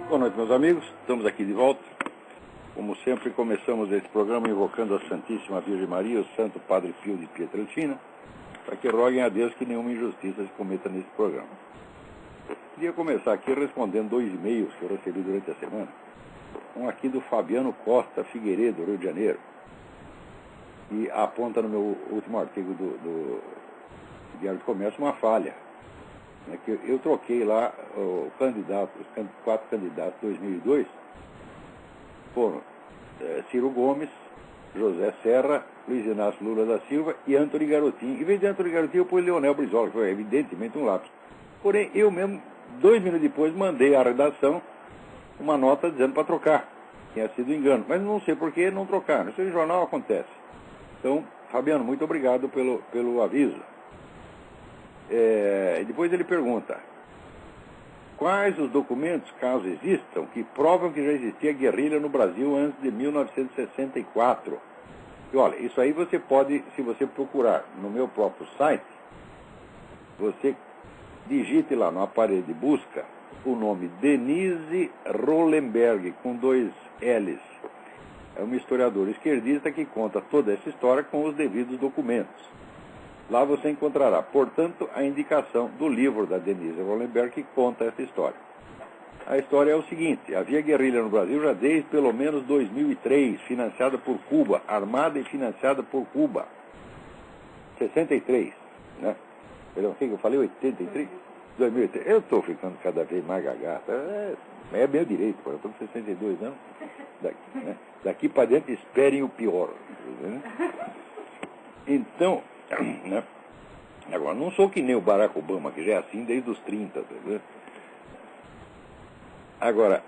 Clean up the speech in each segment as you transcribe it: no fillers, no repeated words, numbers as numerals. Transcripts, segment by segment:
Boa noite, meus amigos. Estamos aqui de volta. Como sempre, começamos esse programa invocando a Santíssima Virgem Maria, o Santo Padre Pio de Pietrelcina, para que roguem a Deus que nenhuma injustiça se cometa nesse programa. Queria começar aqui respondendo 2 e-mails que eu recebi durante a semana. Um aqui do Fabiano Costa Figueiredo, Rio de Janeiro, e aponta no meu último artigo do Diário do Comércio uma falha. Que eu troquei lá os 4 candidatos de 2002 foram Ciro Gomes, José Serra, Luiz Inácio Lula da Silva e Antony Garotinho. Em vez de Antony Garotinho, eu pus Leonel Brizola, que foi evidentemente um lápis. Porém, eu mesmo, 2 minutos depois, mandei à redação uma nota dizendo para trocar. Tinha sido engano. Mas não sei por que não trocaram. Isso em jornal acontece. Então, Fabiano, muito obrigado pelo aviso. Depois ele pergunta: quais os documentos, caso existam, que provam que já existia guerrilha no Brasil antes de 1964? E olha, isso aí você pode, se você procurar no meu próprio site, você digite lá no aparelho de busca o nome Denise Rolenberg, com 2 L's. É uma historiadora esquerdista que conta toda essa história com os devidos documentos. Lá você encontrará, portanto, a indicação do livro da Denise Rolenberg que conta essa história. A história é o seguinte: havia guerrilha no Brasil já desde pelo menos 2003, financiada por Cuba, armada e financiada por Cuba. 63, né? Perdão, o que eu falei? 83? 2003. Eu estou ficando cada vez mais gagata. É meu direito, eu estou com 62 anos. Daqui para dentro, esperem o pior. Né? Então, né? Agora, não sou que nem o Barack Obama, que já é assim desde os 30. Né? Agora,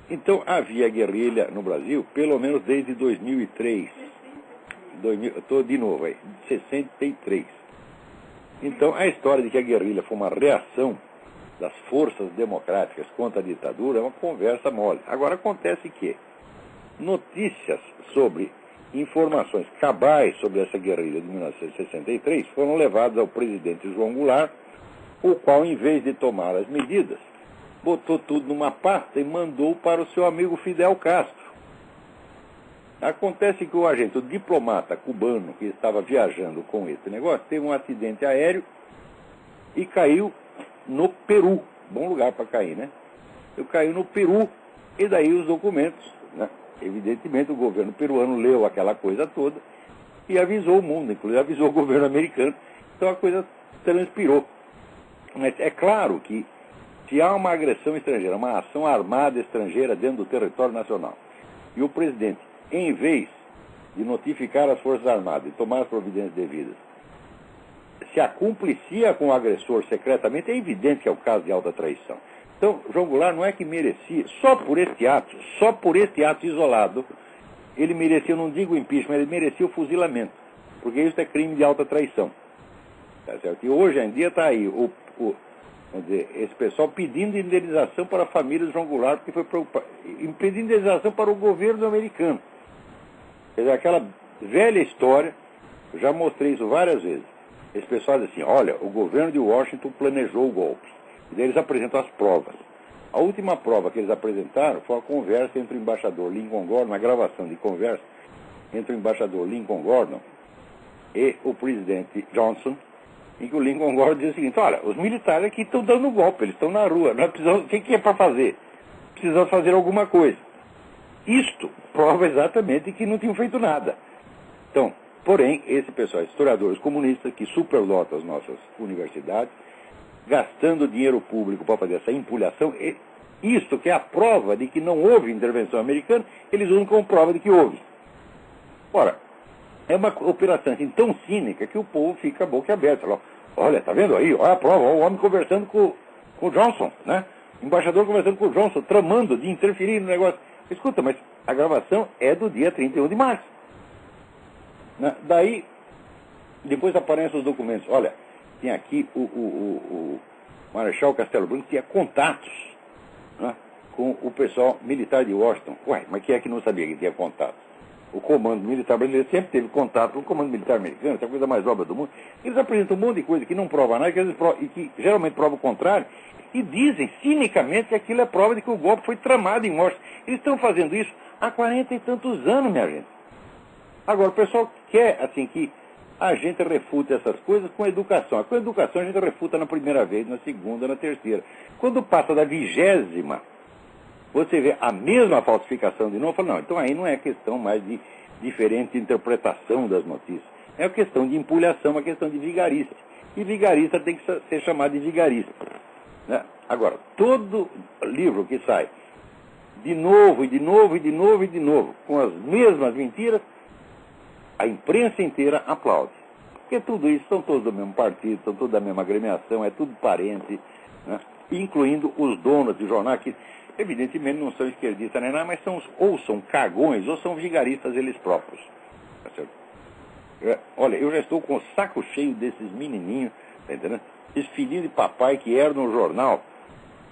então havia guerrilha no Brasil, pelo menos desde 2003. Estou de novo aí, 63. Então, a história de que a guerrilha foi uma reação das forças democráticas contra a ditadura é uma conversa mole. Agora, acontece que notícias sobre informações cabais sobre essa guerrilha de 1963 foram levadas ao presidente João Goulart, o qual, em vez de tomar as medidas, botou tudo numa pasta e mandou para o seu amigo Fidel Castro. Acontece que o agente, o diplomata cubano que estava viajando com esse negócio, teve um acidente aéreo e caiu no Peru. Bom lugar para cair, né? Ele caiu no Peru e daí os documentos, né? Evidentemente o governo peruano leu aquela coisa toda e avisou o mundo, inclusive avisou o governo americano. Então a coisa transpirou. Mas é claro que se há uma agressão estrangeira, uma ação armada estrangeira dentro do território nacional, e o presidente, em vez de notificar as Forças Armadas e tomar as providências devidas, se acumplicia com o agressor secretamente, é evidente que é o caso de alta traição. Então, João Goulart não é que merecia, só por este ato isolado, ele merecia, eu não digo impeachment, ele merecia o fuzilamento, porque isso é crime de alta traição. Tá certo? E hoje em dia está aí vamos dizer, esse pessoal pedindo indenização para a família de João Goulart, porque foi pedindo indenização para o governo americano. Quer dizer, aquela velha história, eu já mostrei isso várias vezes. Esse pessoal diz assim: olha, o governo de Washington planejou o golpe. E daí eles apresentam as provas. A última prova que eles apresentaram foi a conversa entre o embaixador Lincoln Gordon, uma gravação de conversa entre o embaixador Lincoln Gordon e o presidente Johnson, em que o Lincoln Gordon diz o seguinte: olha, os militares aqui estão dando golpe, eles estão na rua, nós precisamos, o que é para fazer? Precisamos fazer alguma coisa. Isto prova exatamente que não tinham feito nada. Então, porém, esse pessoal, historiadores comunistas que superlotam as nossas universidades, gastando dinheiro público para fazer essa empulhação, isto que é a prova de que não houve intervenção americana, eles usam como prova de que houve. Ora, é uma operação assim, tão cínica que o povo fica a boca aberta. Fala: olha, tá vendo aí? Olha a prova, olha o homem conversando com o Johnson, né? O embaixador conversando com o Johnson, tramando de interferir no negócio. Escuta, mas a gravação é do dia 31 de março. Né? Daí, depois aparecem os documentos. Olha, tem aqui o Marechal Castelo Branco tinha contatos, né, com o pessoal militar de Washington. Ué, mas quem é que não sabia que tinha contatos? o comando militar brasileiro sempre teve contato com o comando militar americano, essa é a coisa mais óbvia do mundo. Eles apresentam um monte de coisa que não prova nada, e que geralmente prova o contrário, e dizem cinicamente que aquilo é prova de que o golpe foi tramado em Washington. Eles estão fazendo isso há 40 e tantos anos, minha gente. Agora, o pessoal quer, assim, que a gente refute essas coisas com educação. Com educação a gente refuta na primeira vez, na segunda, na terceira. Quando passa da 20ª, você vê a mesma falsificação de novo, fala, não, então aí não é questão mais de diferente interpretação das notícias. É uma questão de empulhação, uma questão de vigarista. E vigarista tem que ser chamado de vigarista. Né? Agora, todo livro que sai de novo, e de novo, e de novo, e de novo, com as mesmas mentiras, a imprensa inteira aplaude. Porque tudo isso são todos do mesmo partido, são todos da mesma agremiação, é tudo parente, né? Incluindo os donos de jornal, que evidentemente não são esquerdistas nem nada, mas ou são cagões ou são vigaristas eles próprios. Tá certo? Olha, eu já estou com o saco cheio desses menininhos, tá entendendo? Esses filhinhos de papai que herdam o jornal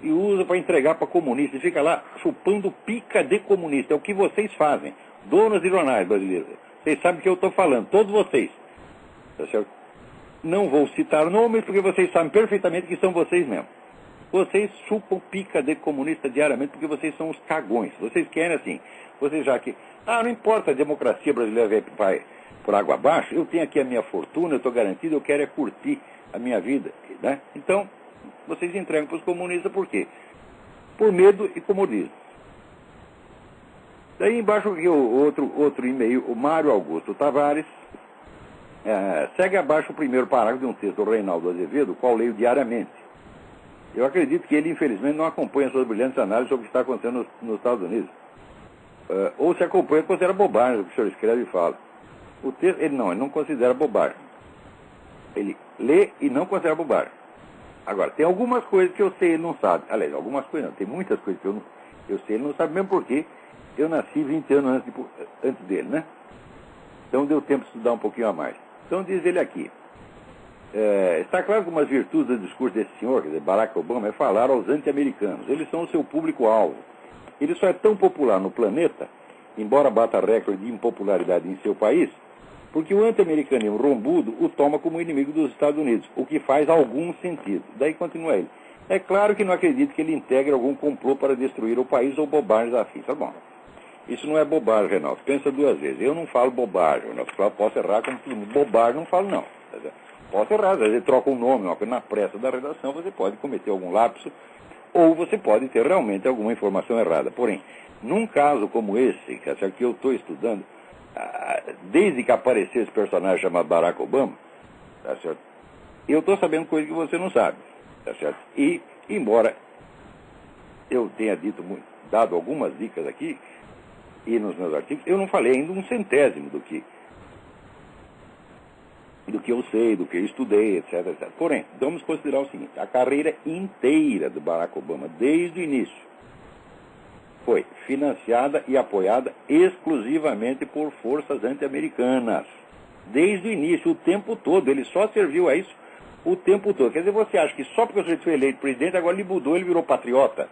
e usa para entregar para comunista e fica lá chupando pica de comunista. É o que vocês fazem, donos de jornais brasileiros. Vocês sabem o que eu estou falando, todos vocês. Tá certo? Não vou citar nomes porque vocês sabem perfeitamente que são vocês mesmos. Vocês chupam pica de comunista diariamente porque vocês são os cagões. Vocês querem assim, vocês já que, não importa, a democracia brasileira vai por água abaixo, eu tenho aqui a minha fortuna, eu estou garantido, eu quero é curtir a minha vida. Né? Então, vocês entregam para os comunistas por quê? Por medo e comodismo. Daí embaixo outro e-mail, o Mário Augusto Tavares, segue abaixo o primeiro parágrafo de um texto do Reinaldo Azevedo, qual leio diariamente. Eu acredito que ele, infelizmente, não acompanha suas brilhantes análises sobre o que está acontecendo nos Estados Unidos. Ou se acompanha, considera bobagem o que o senhor escreve e fala. O texto, ele não considera bobagem. Ele lê e não considera bobagem. Agora, tem algumas coisas que eu sei e ele não sabe. Aliás, algumas coisas não, tem muitas coisas que eu sei e ele não sabe, mesmo porque eu nasci 20 anos antes dele, né? Então deu tempo de estudar um pouquinho a mais. Então diz ele aqui, está claro que uma virtude do discurso desse senhor, quer dizer, Barack Obama, é falar aos anti-americanos. Eles são o seu público-alvo. Ele só é tão popular no planeta, embora bata recorde de impopularidade em seu país, porque o anti-americanismo rombudo o toma como inimigo dos Estados Unidos, o que faz algum sentido. Daí continua ele. É claro que não acredito que ele integre algum complô para destruir o país ou bobagens afins. Tá bom. Isso não é bobagem, Reinaldo. Pensa duas vezes. Eu não falo bobagem, Reinaldo. Eu posso errar como todo mundo. Bobagem não falo, não. Posso errar. Às vezes troca um nome, uma coisa na pressa da redação, você pode cometer algum lapso, ou você pode ter realmente alguma informação errada. Porém, num caso como esse, que eu estou estudando, desde que apareceu esse personagem chamado Barack Obama, tá certo? Eu estou sabendo coisa que você não sabe, tá certo? E, embora eu tenha dado algumas dicas aqui, e nos meus artigos, eu não falei ainda um centésimo do que eu sei, do que eu estudei, etc, etc. Porém, vamos considerar o seguinte, a carreira inteira do Barack Obama, desde o início, foi financiada e apoiada exclusivamente por forças anti-americanas. Desde o início, o tempo todo, ele só serviu a isso o tempo todo. Quer dizer, você acha que só porque o sujeito foi eleito presidente, agora ele mudou, ele virou patriota?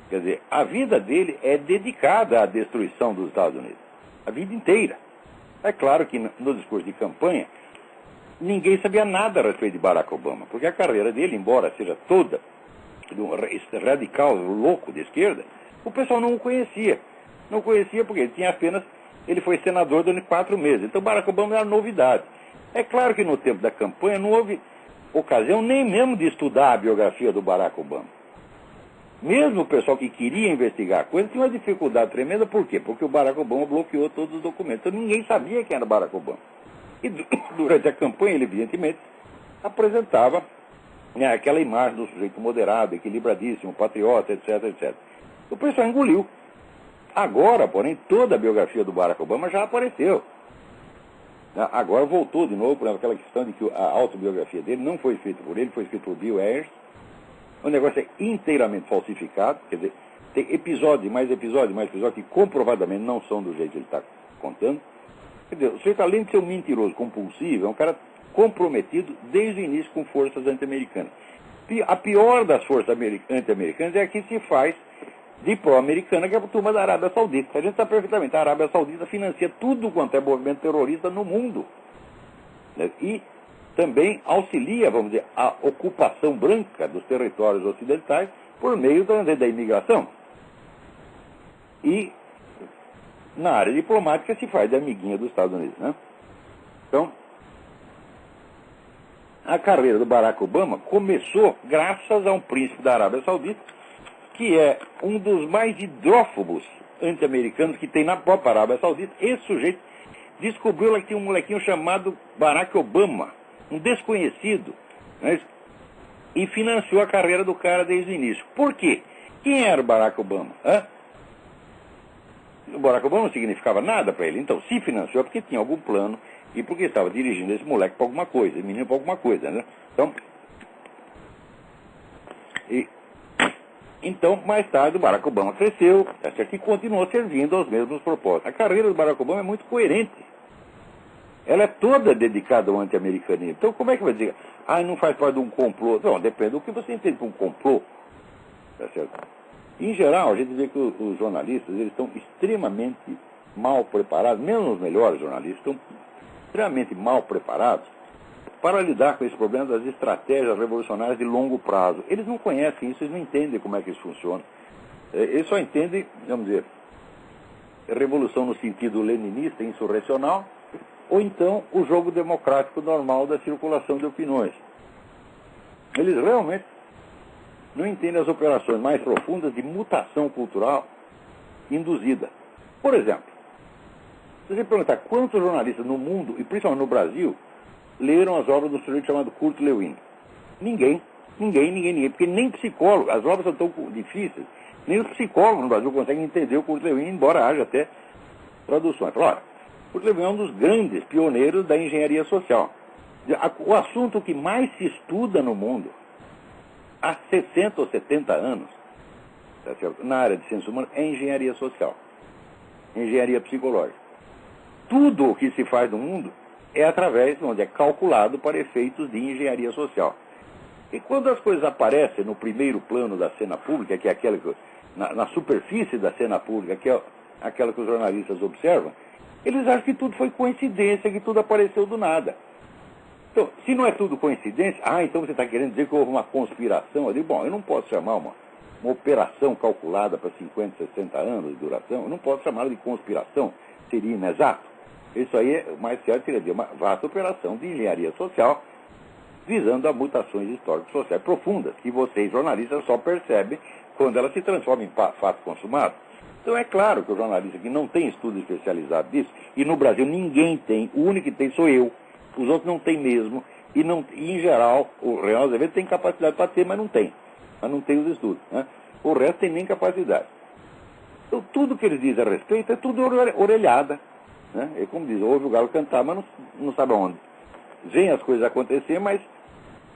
Quer dizer, a vida dele é dedicada à destruição dos Estados Unidos. A vida inteira. É claro que no discurso de campanha, ninguém sabia nada a respeito de Barack Obama, porque a carreira dele, embora seja toda de um radical louco de esquerda, o pessoal não o conhecia. Não conhecia porque ele foi senador durante 4 meses. Então Barack Obama era novidade. É claro que no tempo da campanha não houve ocasião nem mesmo de estudar a biografia do Barack Obama. Mesmo o pessoal que queria investigar a coisa tinha uma dificuldade tremenda. Por quê? Porque o Barack Obama bloqueou todos os documentos. Então ninguém sabia quem era Barack Obama. E durante a campanha, ele evidentemente apresentava aquela imagem do sujeito moderado, equilibradíssimo, patriota, etc, etc. O pessoal engoliu. Agora, porém, toda a biografia do Barack Obama já apareceu. Agora voltou de novo para aquela questão de que a autobiografia dele não foi escrita por ele, foi escrita por Bill Ayers. O negócio é inteiramente falsificado, quer dizer, tem episódio, mais episódio que comprovadamente não são do jeito que ele está contando. Quer dizer, o sujeito, além de ser um mentiroso compulsivo, é um cara comprometido desde o início com forças anti-americanas. A pior das forças anti-americanas é a que se faz de pró-americana, que é a turma da Arábia Saudita. A gente sabe perfeitamente, a Arábia Saudita financia tudo quanto é movimento terrorista no mundo, né? E também auxilia, vamos dizer, a ocupação branca dos territórios ocidentais por meio da imigração. E na área diplomática se faz de amiguinha dos Estados Unidos, né? Então, a carreira do Barack Obama começou graças a um príncipe da Arábia Saudita, que é um dos mais hidrófobos anti-americanos que tem na própria Arábia Saudita. Esse sujeito descobriu que tinha um molequinho chamado Barack Obama, um desconhecido, né? E financiou a carreira do cara desde o início. Por quê? Quem era o Barack Obama? O Barack Obama não significava nada para ele. Então, se financiou porque tinha algum plano e porque estava dirigindo esse moleque para alguma coisa, esse menino para alguma coisa, né? Então, mais tarde, o Barack Obama cresceu, e continuou servindo aos mesmos propósitos. A carreira do Barack Obama é muito coerente. Ela é toda dedicada ao anti-americanismo. Então, como é que vai dizer? Não faz parte de um complô. Não, depende do que você entende por um complô. Tá certo? Em geral, a gente vê que os jornalistas, eles estão extremamente mal preparados, mesmo os melhores jornalistas, estão extremamente mal preparados para lidar com esse problema das estratégias revolucionárias de longo prazo. Eles não conhecem isso, eles não entendem como é que isso funciona. Eles só entendem, vamos dizer, revolução no sentido leninista, insurrecional, ou então o jogo democrático normal da circulação de opiniões. Eles realmente não entendem as operações mais profundas de mutação cultural induzida. Por exemplo, se você perguntar quantos jornalistas no mundo, e principalmente no Brasil, leram as obras do sujeito chamado Kurt Lewin? Ninguém, porque nem psicólogo, as obras são tão difíceis, nem os psicólogos no Brasil conseguem entender o Kurt Lewin, embora haja até traduções. Ora, Kurt Lewin é um dos grandes pioneiros da engenharia social. O assunto que mais se estuda no mundo, há 60 ou 70 anos, tá certo? Na área de ciências humanas, é engenharia social, engenharia psicológica. Tudo o que se faz no mundo é através, onde é calculado para efeitos de engenharia social. E quando as coisas aparecem no primeiro plano da cena pública, que é aquela que, na superfície da cena pública, que é aquela que os jornalistas observam, eles acham que tudo foi coincidência, que tudo apareceu do nada. Então, se não é tudo coincidência, então você está querendo dizer que houve uma conspiração ali? Bom, eu não posso chamar uma operação calculada para 50, 60 anos de duração, eu não posso chamá-la de conspiração, seria inexato. Isso aí, o mais certo seria dizer uma vasta operação de engenharia social visando a mutações históricas sociais profundas, que vocês, jornalistas, só percebem quando elas se transformam em fato consumado. Então é claro que o jornalista que não tem estudo especializado disso, e no Brasil ninguém tem, o único que tem sou eu, os outros não têm mesmo, e em geral, o Real Azevedo tem capacidade para ter, mas não tem os estudos, né? O resto tem nem capacidade. Então tudo que eles dizem a respeito é tudo orelhada, né? É como diz, ouve o galo cantar, mas não sabe aonde. Vem as coisas acontecer, mas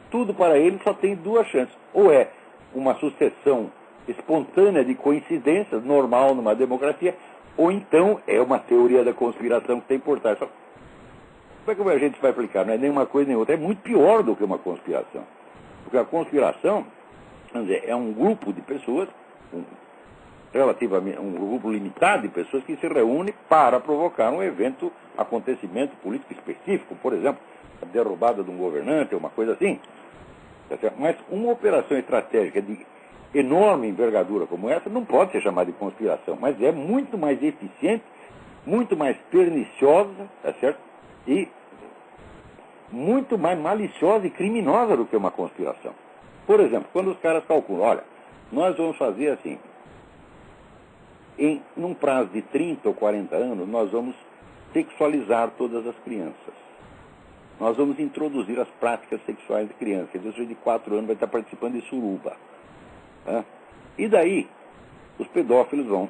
tudo para ele só tem duas chances. Ou é uma sucessão espontânea de coincidências, normal numa democracia, ou então é uma teoria da conspiração que tem por trás. Como é que a gente vai aplicar? Não é nem uma coisa nem outra. É muito pior do que uma conspiração. Porque a conspiração, vamos dizer, é um grupo de pessoas, relativamente um grupo limitado de pessoas que se reúne para provocar um evento, acontecimento político específico, por exemplo, a derrubada de um governante, uma coisa assim. Mas uma operação estratégica de enorme envergadura como essa não pode ser chamada de conspiração, mas é muito mais eficiente, muito mais perniciosa, tá certo? E muito mais maliciosa e criminosa do que uma conspiração. Por exemplo, quando os caras calculam, olha, nós vamos fazer assim, num prazo de 30 ou 40 anos, nós vamos sexualizar todas as crianças. Nós vamos introduzir as práticas sexuais de crianças. Quer dizer, o sujeito de 4 anos vai estar participando de suruba. Tá? E daí, os pedófilos vão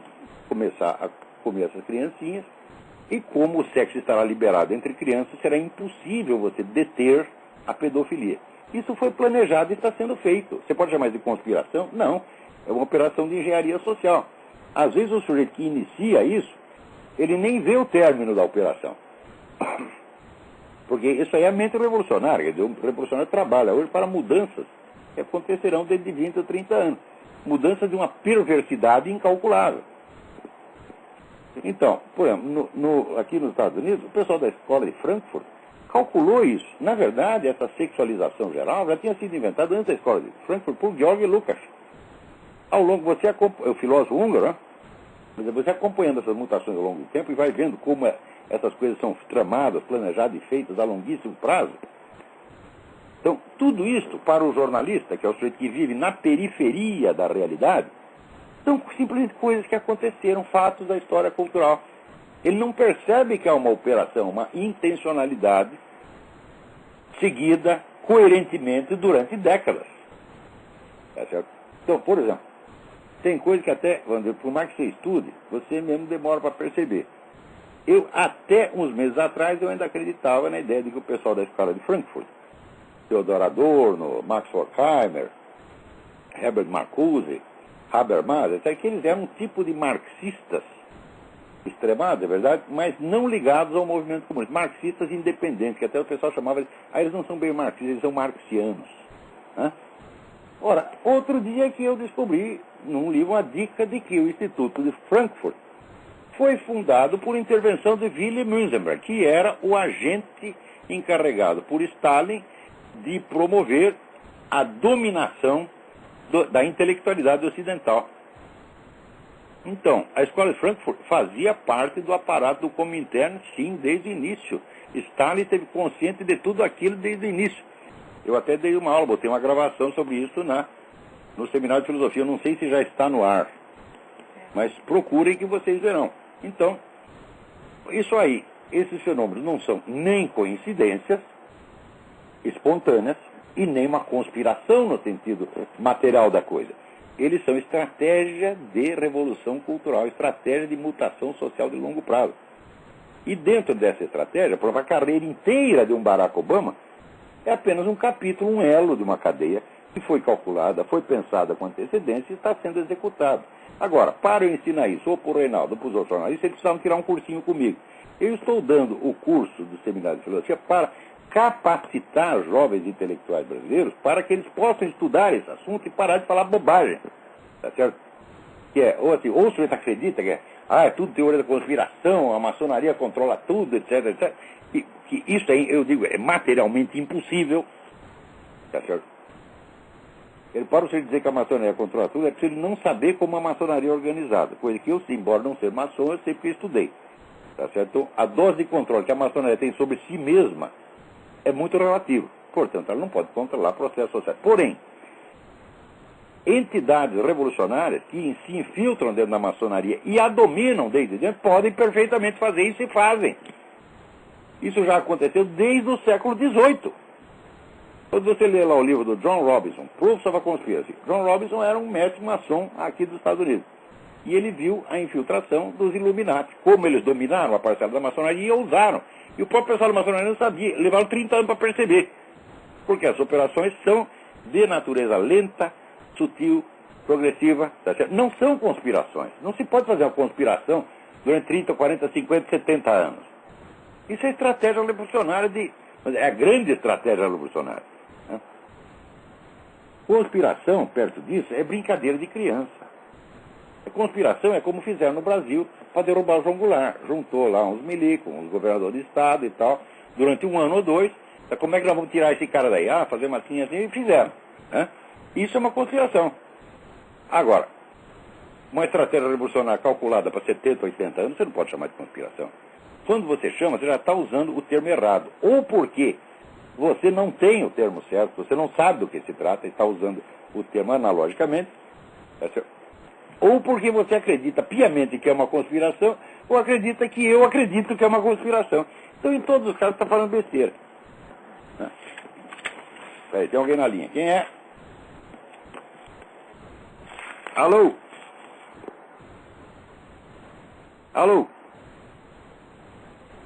começar a comer essas criancinhas, e como o sexo estará liberado entre crianças, será impossível você deter a pedofilia. Isso foi planejado e está sendo feito. Você pode chamar de conspiração? Não. É uma operação de engenharia social. Às vezes o sujeito que inicia isso, ele nem vê o término da operação. Porque isso aí é a mente revolucionária. Quer dizer, o revolucionário trabalha hoje para mudanças que acontecerão dentro de 20 ou 30 anos. mudança de uma perversidade incalculável. Então, por exemplo, aqui nos Estados Unidos, o pessoal da escola de Frankfurt calculou isso. Na verdade, essa sexualização geral já tinha sido inventada antes da escola de Frankfurt por Georg Lukács. Ao longo, você acompanha, o filósofo húngaro, né? Você acompanhando essas mutações ao longo do tempo e vai vendo como essas coisas são tramadas, planejadas e feitas a longuíssimo prazo. Então, tudo isso, para o jornalista, que é o sujeito que vive na periferia da realidade, são simplesmente coisas que aconteceram, fatos da história cultural. Ele não percebe que há uma operação, uma intencionalidade seguida coerentemente durante décadas. Tá certo? Então, por exemplo, tem coisa que até, vamos dizer, por mais que você estude, você mesmo demora para perceber. Até uns meses atrás, eu ainda acreditava na ideia de que o pessoal da escola de Frankfurt, Theodor Adorno, Max Horkheimer, Herbert Marcuse, Habermas, até que eles eram um tipo de marxistas extremados, é verdade, mas não ligados ao movimento comunista. Marxistas independentes, que até o pessoal chamava de... eles não são bem marxistas, eles são marxianos. Né? Ora, outro dia que eu descobri, num livro, uma dica de que o Instituto de Frankfurt foi fundado por intervenção de Willy Münzenberg, que era o agente encarregado por Stalin de promover a dominação da intelectualidade ocidental. Então, a escola de Frankfurt fazia parte do aparato do Comintern, sim, desde o início. Stalin esteve consciente de tudo aquilo desde o início. Eu até dei uma aula, botei uma gravação sobre isso no Seminário de Filosofia. Eu não sei se já está no ar, mas procurem que vocês verão. Então, isso aí, esses fenômenos não são nem coincidências espontâneas e nem uma conspiração no sentido material da coisa. Eles são estratégia de revolução cultural, estratégia de mutação social de longo prazo. E dentro dessa estratégia, por exemplo, a carreira inteira de um Barack Obama é apenas um capítulo, um elo de uma cadeia que foi calculada, foi pensada com antecedência e está sendo executada. Agora, para eu ensinar isso, ou para o Reinaldo, ou para os outros jornalistas, eles precisavam tirar um cursinho comigo. Eu estou dando o curso do Seminário de Filosofia para capacitar jovens intelectuais brasileiros para que eles possam estudar esse assunto e parar de falar bobagem. Tá certo? Que é, ou assim, ou o sujeito acredita que é tudo teoria da conspiração, a maçonaria controla tudo, etc, etc. E que isso aí, eu digo, é materialmente impossível. Tá certo? Para você dizer que a maçonaria controla tudo, é preciso ele não saber como a maçonaria é organizada. Coisa que eu, embora não ser maçom, eu sempre estudei. Tá certo? Então, a dose de controle que a maçonaria tem sobre si mesma é muito relativo. Portanto, ela não pode controlar processos sociais. Porém, entidades revolucionárias que se infiltram dentro da maçonaria e a dominam desde dentro, podem perfeitamente fazer isso e fazem. Isso já aconteceu desde o século XVIII. Quando você lê lá o livro do John Robinson, Proofs of a Conspiracy, John Robinson era um mestre maçom aqui dos Estados Unidos. E ele viu a infiltração dos Illuminati, como eles dominaram a parcela da maçonaria e usaram. E o próprio pessoal da maçonaria não sabia, levaram 30 anos para perceber. Porque as operações são de natureza lenta, sutil, progressiva, tá certo? Não são conspirações. Não se pode fazer uma conspiração durante 30, 40, 50, 70 anos. Isso é estratégia revolucionária é a grande estratégia revolucionária. Né? Conspiração, perto disso, é brincadeira de criança. A conspiração é como fizeram no Brasil para derrubar o João Goulart. Juntou lá uns milicos, uns governadores de estado e tal, durante 1 ano ou 2. Como é que nós vamos tirar esse cara daí? Fazer uma assim, e fizeram. Né? Isso é uma conspiração. Agora, uma estratégia revolucionária calculada para 70, 80 anos, você não pode chamar de conspiração. Quando você chama, você já está usando o termo errado. Ou porque você não tem o termo certo, você não sabe do que se trata, e está usando o termo analogicamente, ou porque você acredita piamente que é uma conspiração, ou acredita que eu acredito que é uma conspiração. Então, em todos os casos, está falando besteira. Peraí, tem alguém na linha. Quem é? Alô? Alô?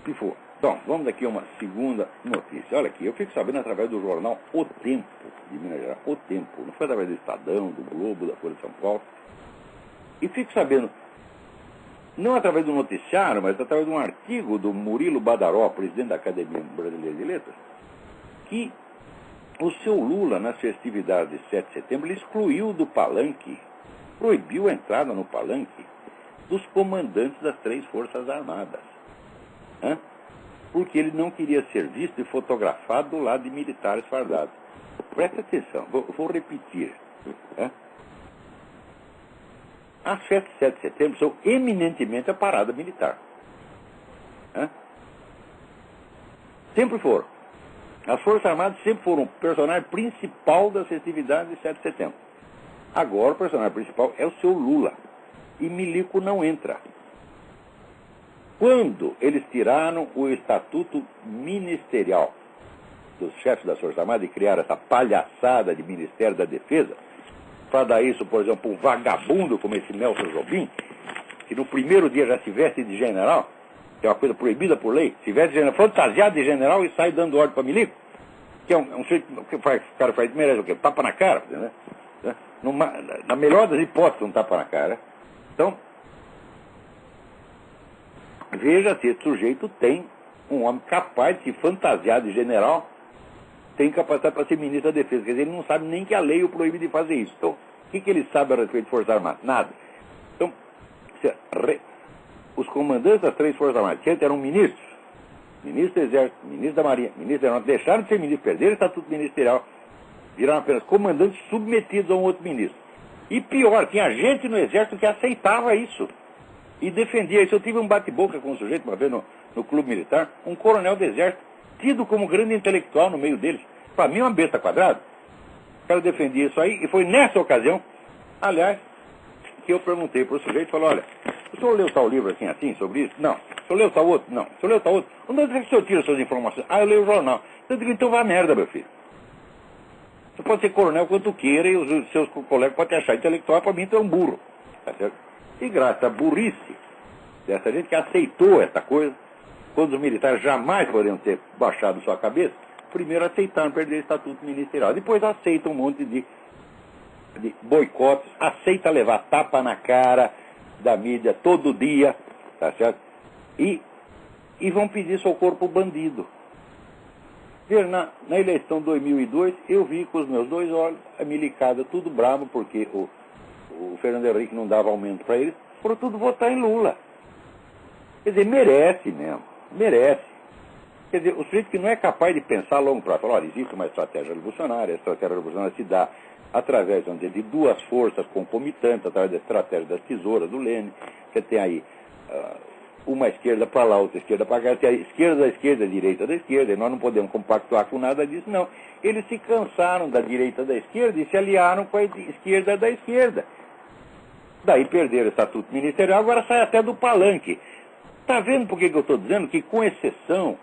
Pifou. Então, vamos aqui a uma segunda notícia. Olha aqui, eu fico sabendo através do jornal O Tempo, de Minas Gerais. O Tempo. Não foi através do Estadão, do Globo, da Folha de São Paulo. E fico sabendo, não através do noticiário, mas através de um artigo do Murilo Badaró, presidente da Academia Brasileira de Letras, que o seu Lula, nas festividades de 7 de setembro, ele excluiu do palanque proibiu a entrada no palanque dos comandantes das 3 Forças Armadas. Porque ele não queria ser visto e fotografado do lado de militares fardados. Presta atenção, vou repetir. As festas de 7 de setembro são eminentemente a parada militar. Sempre foram. As Forças Armadas sempre foram o personagem principal das festividades de 7 de setembro. Agora o personagem principal é o seu Lula. E milico não entra. Quando eles tiraram o estatuto ministerial dos chefes das Forças Armadas e criaram essa palhaçada de Ministério da Defesa, para dar isso, por exemplo, um vagabundo como esse Nelson Jobim, que no primeiro dia já se veste de general, que é uma coisa proibida por lei, se veste de general, fantasiado de general e sai dando ordem para milico, que é um sujeito que o cara faz, merece o quê? Tapa na cara, né? Na melhor das hipóteses, um tapa na cara. Então, veja se esse sujeito tem um homem capaz de se fantasiar de general, tem capacidade para ser ministro da Defesa. Quer dizer, ele não sabe nem que a lei o proíbe de fazer isso. Então, o que ele sabe a respeito de Forças Armadas? Nada. Então, os comandantes das 3 Forças Armadas, que antes eram ministros, ministro do Exército, ministro da Marinha, ministro da Aeronáutica, deixaram de ser ministros, perderam o estatuto ministerial, viraram apenas comandantes submetidos a um outro ministro. E pior, tinha gente no Exército que aceitava isso e defendia isso. Eu tive um bate-boca com um sujeito uma vez no clube militar, um coronel do Exército, tido como grande intelectual no meio deles. Para mim, uma besta quadrada. O cara defendia isso aí, e foi nessa ocasião, aliás, que eu perguntei para o sujeito, falou, olha, o senhor leu tal livro assim, sobre isso? Não. O senhor leu tal outro? Não. O senhor leu tal outro? Onde é que o senhor tira suas informações? Eu leio o jornal. Eu digo, então vá merda, meu filho. Você pode ser coronel quanto queira, e os seus colegas podem te achar intelectual, para mim tu é um burro. Tá certo? E graças à burrice dessa gente que aceitou essa coisa, quando os militares jamais poderiam ter baixado sua cabeça, primeiro aceitaram perder o estatuto ministerial, depois aceitam um monte de boicotes, aceita levar tapa na cara da mídia todo dia, tá certo? E vão pedir socorro pro bandido. Ver, na eleição de 2002, eu vi com os meus 2 olhos a milicada tudo bravo, porque o Fernando Henrique não dava aumento para eles, foram tudo votar em Lula. Quer dizer, merece mesmo, merece. Quer dizer, o sujeito que não é capaz de pensar a longo prazo, fala, olha, existe uma estratégia revolucionária, a estratégia revolucionária se dá através, vamos dizer, de 2 forças concomitantes, através da estratégia das tesouras do Lênin. Você tem aí uma esquerda para lá, outra esquerda para cá, tem a esquerda da esquerda, a direita da esquerda, e nós não podemos compactuar com nada disso, não. Eles se cansaram da direita da esquerda e se aliaram com a esquerda da esquerda. Daí perderam o estatuto ministerial, agora sai até do palanque. Está vendo por que eu estou dizendo que, com exceção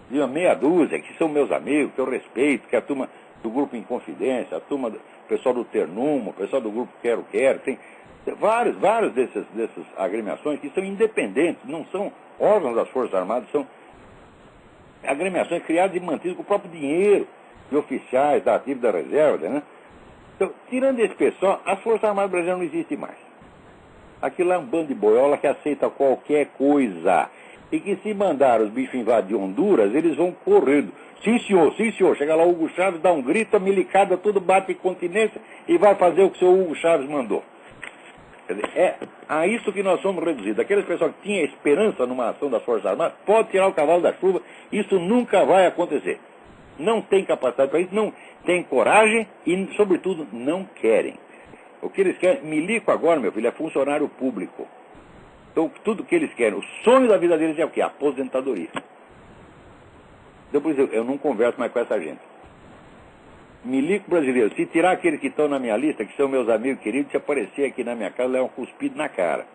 de uma meia dúzia, que são meus amigos, que eu respeito, que é a turma do Grupo Inconfidência, a turma do pessoal do Ternumo, o pessoal do Grupo Quero, tem vários dessas agremiações que são independentes, não são órgãos das Forças Armadas, são agremiações criadas e mantidas com o próprio dinheiro de oficiais, da ativa da reserva, né? Então, tirando esse pessoal, as Forças Armadas brasileiras não existem mais. Aquilo é um bando de boiola que aceita qualquer coisa. E que se mandar os bichos invadir Honduras, eles vão correndo. Sim, senhor, sim, senhor. Chega lá o Hugo Chávez, dá um grito, a milicada tudo bate em continência e vai fazer o que o seu Hugo Chávez mandou. Quer dizer, é a isso que nós somos reduzidos. Aqueles pessoal que tinha esperança numa ação das Forças Armadas, pode tirar o cavalo da chuva, isso nunca vai acontecer. Não tem capacidade para isso, não tem coragem e, sobretudo, não querem. O que eles querem, milico agora, meu filho, é funcionário público. Então, tudo que eles querem, o sonho da vida deles é o quê? Aposentadoria. Depois eu não converso mais com essa gente. Milico brasileiro, se tirar aqueles que estão na minha lista, que são meus amigos queridos, se aparecer aqui na minha casa, levam um cuspido na cara.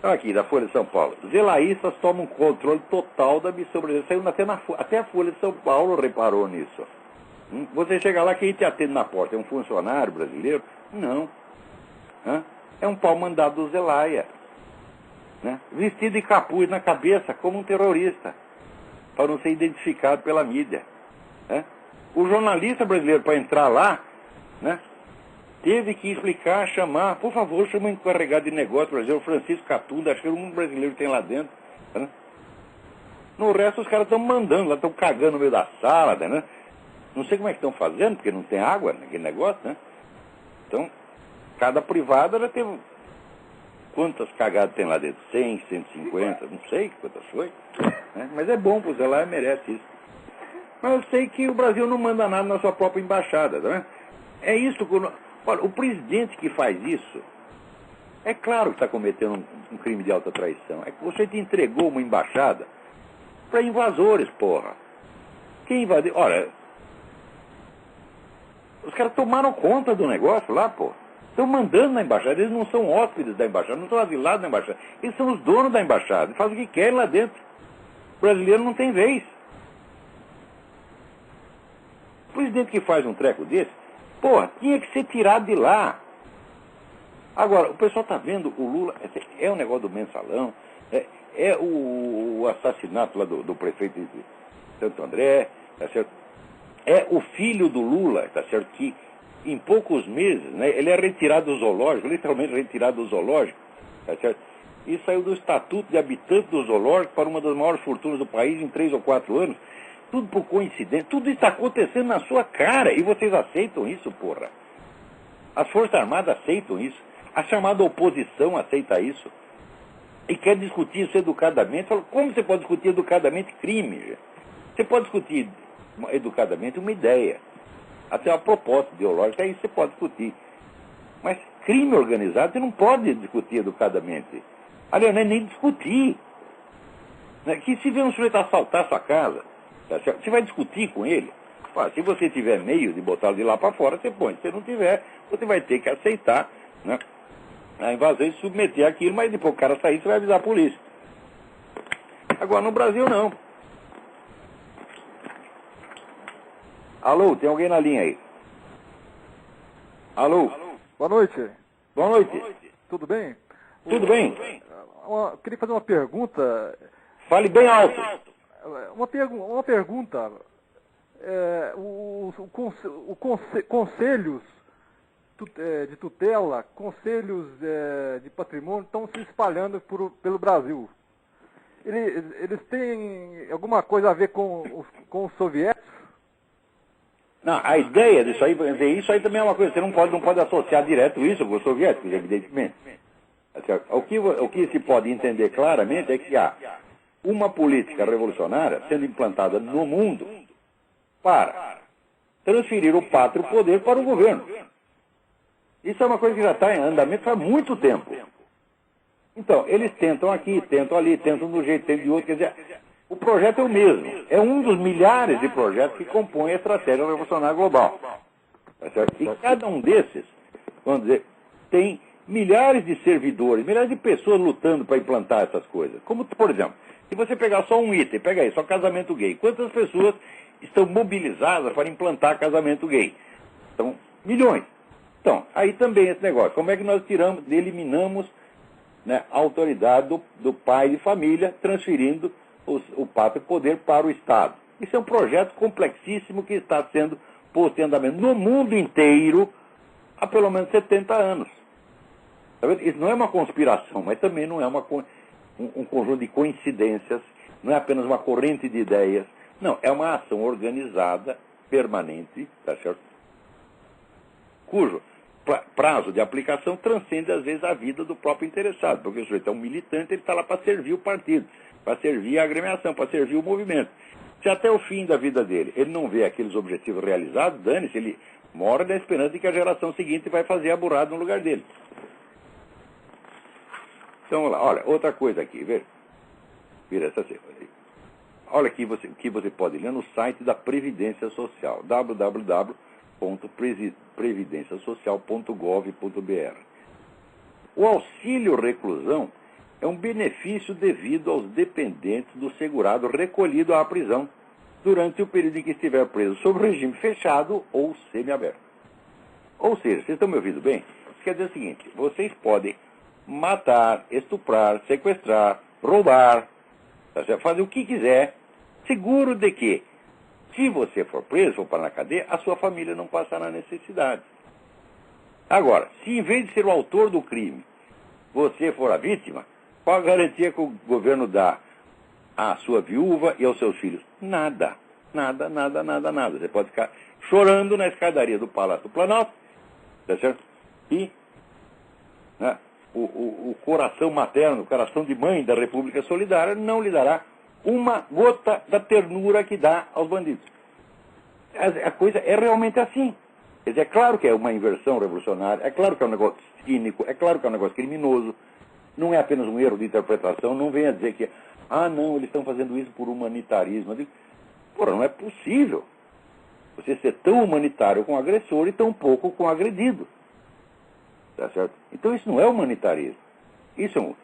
Aqui, da Folha de São Paulo. Zelaístas tomam controle total da missão brasileira. Saiu até a Folha de São Paulo reparou nisso. Você chega lá, quem te atende na porta? É um funcionário brasileiro? Não. É um pau mandado do Zelaya. Né? Vestido de capuz na cabeça, como um terrorista, para não ser identificado pela mídia. Né? O jornalista brasileiro, para entrar lá, né, teve que explicar, chamar, por favor, chama o encarregado de negócio brasileiro, Francisco Catunda, acho que um brasileiro tem lá dentro. Né? No resto, os caras estão mandando, lá estão cagando no meio da sala, né? Não sei como é que estão fazendo, porque não tem água naquele negócio, né? Então, cada privada ela tem... Quantas cagadas tem lá dentro? 100, 150, não sei quantas foi. Né? Mas é bom, porque lá merece isso. Mas eu sei que o Brasil não manda nada na sua própria embaixada, tá vendo? É isso que... Olha, o presidente que faz isso, é claro que está cometendo um crime de alta traição. É que você te entregou uma embaixada para invasores, porra. Quem invadiu? Olha, os caras tomaram conta do negócio lá, porra. Estão mandando na embaixada. Eles não são hóspedes da embaixada, não estão asilados na embaixada. Eles são os donos da embaixada. Fazem o que querem lá dentro. O brasileiro não tem vez. O presidente que faz um treco desse, porra, tinha que ser tirado de lá. Agora, o pessoal está vendo o Lula, é o negócio do mensalão, é o assassinato lá do prefeito de Santo André, tá certo? É o filho do Lula, tá certo? Que em poucos meses, né, ele é retirado do zoológico, literalmente retirado do zoológico, tá certo? E saiu do estatuto de habitante do zoológico para uma das maiores fortunas do país em 3 ou 4 anos. Tudo por coincidência, tudo está acontecendo na sua cara, e vocês aceitam isso, porra? As Forças Armadas aceitam isso. A chamada oposição aceita isso. E quer discutir isso educadamente. Fala, como você pode discutir educadamente crime? Gente? Você pode discutir educadamente uma ideia. Até uma proposta ideológica, aí você pode discutir. Mas crime organizado, você não pode discutir educadamente. Aliás, não é nem discutir. Que se vê um sujeito assaltar a sua casa, você vai discutir com ele. Se você tiver meio de botá-lo de lá para fora, você põe. Se você não tiver, você vai ter que aceitar, né, a invasão e submeter aquilo, mas depois o cara sair, você vai avisar a polícia. Agora, no Brasil, não. Alô, tem alguém na linha aí? Alô? Boa noite. Boa noite. Tudo bem? Tudo bem? Queria fazer uma pergunta. Fale bem alto. Uma pergunta. Conselhos de tutela, conselhos de patrimônio estão se espalhando pelo Brasil. Eles têm alguma coisa a ver com os soviéticos? Não, a ideia disso aí, isso aí também é uma coisa, você não pode associar direto isso com os soviéticos, evidentemente. O que se pode entender claramente é que há uma política revolucionária sendo implantada no mundo para transferir o pátrio poder para o governo. Isso é uma coisa que já está em andamento há muito tempo. Então, eles tentam aqui, tentam ali, tentam de um jeito, tentam de outro. Quer dizer, o projeto é o mesmo. É um dos milhares de projetos que compõem a estratégia revolucionária global. Tá certo? E cada um desses, vamos dizer, tem milhares de servidores, milhares de pessoas lutando para implantar essas coisas. Como, por exemplo, se você pegar só um item, pega aí, só casamento gay. Quantas pessoas estão mobilizadas para implantar casamento gay? São milhões. Então, aí também esse negócio. Como é que nós eliminamos, né, a autoridade do pai de família, transferindo o pátrio poder para o Estado? Isso é um projeto complexíssimo que está sendo posto em andamento no mundo inteiro há pelo menos 70 anos. Tá vendo? Isso não é uma conspiração, mas também não é um conjunto de coincidências, não é apenas uma corrente de ideias. Não, é uma ação organizada, permanente, tá certo? Cujo prazo de aplicação transcende, às vezes, a vida do próprio interessado, porque o sujeito é um militante, ele está lá para servir o partido, para servir a agremiação, para servir o movimento. Se até o fim da vida dele ele não vê aqueles objetivos realizados, dane-se, ele mora na esperança de que a geração seguinte vai fazer a burrada no lugar dele. Então, olha, outra coisa aqui, vira essa cifra aí. Olha aqui o que você pode ler no site da Previdência Social, www.previdenciasocial.gov.br. O auxílio reclusão é um benefício devido aos dependentes do segurado recolhido à prisão durante o período em que estiver preso sob regime fechado ou semiaberto. Ou seja, vocês estão me ouvindo bem? Isso quer dizer o seguinte, vocês podem matar, estuprar, sequestrar, roubar, fazer o que quiser, seguro de que, se você for preso, for para na cadeia, a sua família não passará necessidade. Agora, se em vez de ser o autor do crime, você for a vítima, qual a garantia que o governo dá à sua viúva e aos seus filhos? Nada. Nada, nada, nada, nada. Você pode ficar chorando na escadaria do Palácio do Planalto, tá certo? E, né, o coração materno, o coração de mãe da República Solidária não lhe dará uma gota da ternura que dá aos bandidos. A coisa é realmente assim. Quer dizer, é claro que é uma inversão revolucionária, é claro que é um negócio cínico, é claro que é um negócio criminoso, não é apenas um erro de interpretação, não venha dizer que, não, eles estão fazendo isso por humanitarismo. Eu digo, porra, não é possível você ser tão humanitário com o agressor e tão pouco com o agredido. Tá certo? Então isso não é humanitarismo. Isso é um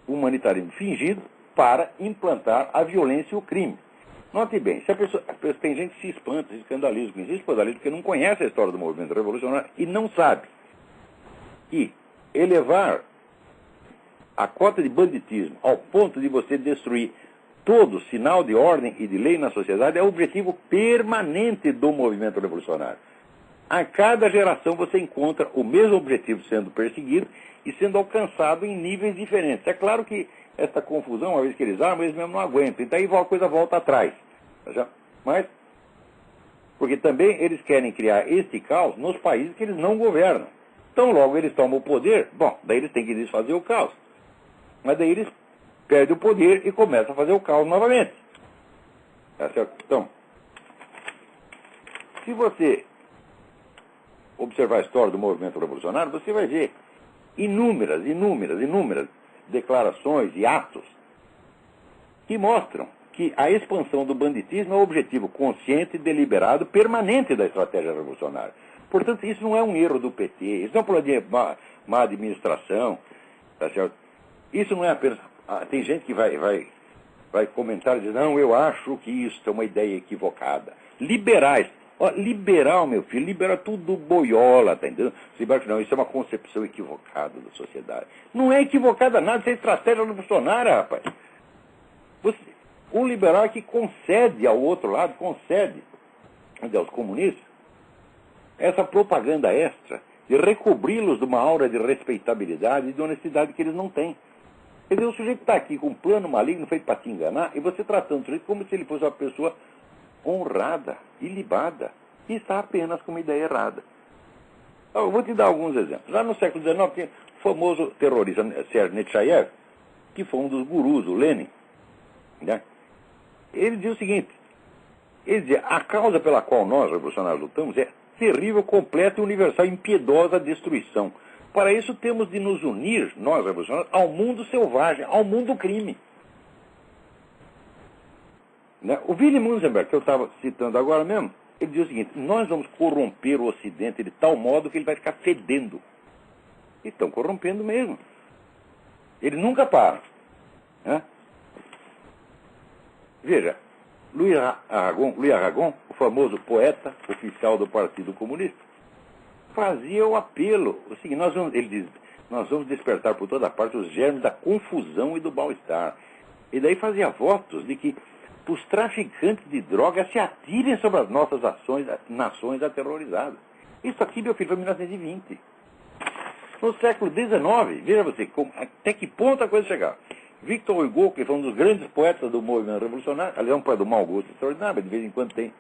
humanitarismo fingido para implantar a violência e o crime. Note bem, se a pessoa, tem gente que se espanta, se escandaliza com isso, porque não conhece a história do movimento revolucionário e não sabe que elevar a cota de banditismo ao ponto de você destruir todo sinal de ordem e de lei na sociedade é o objetivo permanente do movimento revolucionário. A cada geração você encontra o mesmo objetivo sendo perseguido e sendo alcançado em níveis diferentes. É claro que essa confusão, uma vez que eles armam, eles mesmo não aguentam. Então aí a coisa volta atrás. Mas, porque também eles querem criar este caos nos países que eles não governam. Então logo eles tomam o poder, bom, daí eles têm que desfazer o caos. Mas daí eles perdem o poder e começam a fazer o caos novamente. Tá certo? Então, se você observar a história do movimento revolucionário, você vai ver inúmeras declarações e atos que mostram que a expansão do banditismo é o objetivo consciente, deliberado, permanente da estratégia revolucionária. Portanto, isso não é um erro do PT, isso não é um problema de má administração, tá certo? Isso não é apenas... tem gente que vai comentar e dizer, não, eu acho que isso é uma ideia equivocada. Liberais. Liberal, meu filho, liberal é tudo boiola, tá entendendo? Não, isso é uma concepção equivocada da sociedade. Não é equivocada nada, isso é estratégia revolucionária, rapaz. Um liberal é que concede ao outro lado, concede aos comunistas, essa propaganda extra de recobri-los de uma aura de respeitabilidade e de honestidade que eles não têm. Quer dizer, o sujeito está aqui com um plano maligno feito para te enganar e você tratando o sujeito como se ele fosse uma pessoa honrada, ilibada, e está apenas com uma ideia errada. Eu vou te dar alguns exemplos. Lá no século XIX, tinha o famoso terrorista Serge Nechayev, que foi um dos gurus, o Lenin. Né? Ele dizia o seguinte, ele dizia, a causa pela qual nós, revolucionários, lutamos é terrível, completa e universal, impiedosa destruição. Para isso temos de nos unir, nós, revolucionários, ao mundo selvagem, ao mundo do crime. Né? O Willy Munzenberg, que eu estava citando agora mesmo, ele diz o seguinte, nós vamos corromper o Ocidente de tal modo que ele vai ficar fedendo. E estão corrompendo mesmo. Ele nunca para. Né? Veja, Louis Aragon, o famoso poeta oficial do Partido Comunista, fazia o apelo, o seguinte, ele diz, nós vamos despertar por toda parte os germes da confusão e do mal-estar. E daí fazia votos de que os traficantes de drogas se atirem sobre as nossas nações aterrorizadas. Isso aqui, meu filho, foi em 1920. No século XIX, veja você, até que ponto a coisa chegava. Victor Hugo, que foi um dos grandes poetas do movimento revolucionário, aliás, um poeta do mau gosto extraordinário, mas de vez em quando tem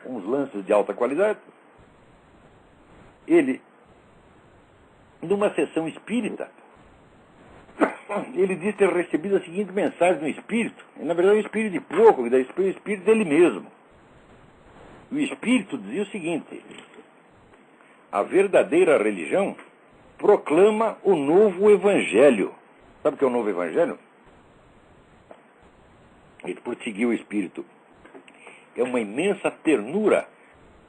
uns lances de alta qualidade. Ele, numa sessão espírita, ele diz ter recebido a seguinte mensagem no espírito, e, na verdade é um espírito de porco, que dá o espírito dele mesmo. O espírito dizia o seguinte, a verdadeira religião proclama o novo evangelho. Sabe o que é o novo evangelho? Ele prosseguiu o espírito. É uma imensa ternura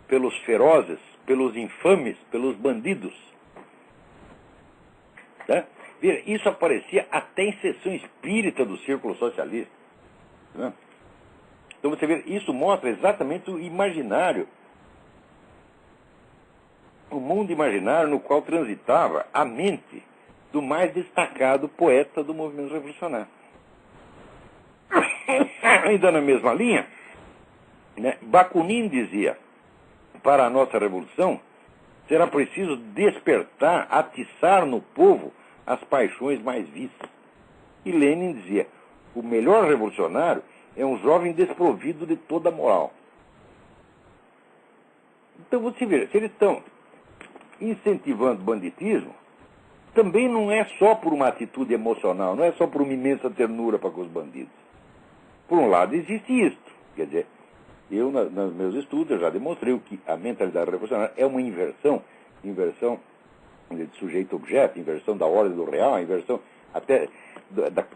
pelos ferozes, pelos infames, pelos bandidos. Tá? Isso aparecia até em sessão espírita do Círculo Socialista. Né? Então você vê, isso mostra exatamente o imaginário, o mundo imaginário no qual transitava a mente do mais destacado poeta do movimento revolucionário. Ainda na mesma linha, né, Bakunin dizia, para a nossa revolução, será preciso despertar, atiçar no povo as paixões mais vis. E Lenin dizia, o melhor revolucionário É um jovem desprovido de toda moral. Então você vê, se eles estão incentivando banditismo, também não é só por uma atitude emocional, não é só por uma imensa ternura para com os bandidos. Por um lado existe isto, quer dizer, eu nos meus estudos eu já demonstrei que a mentalidade revolucionária é uma inversão de sujeito-objeto, inversão da ordem do real, inversão até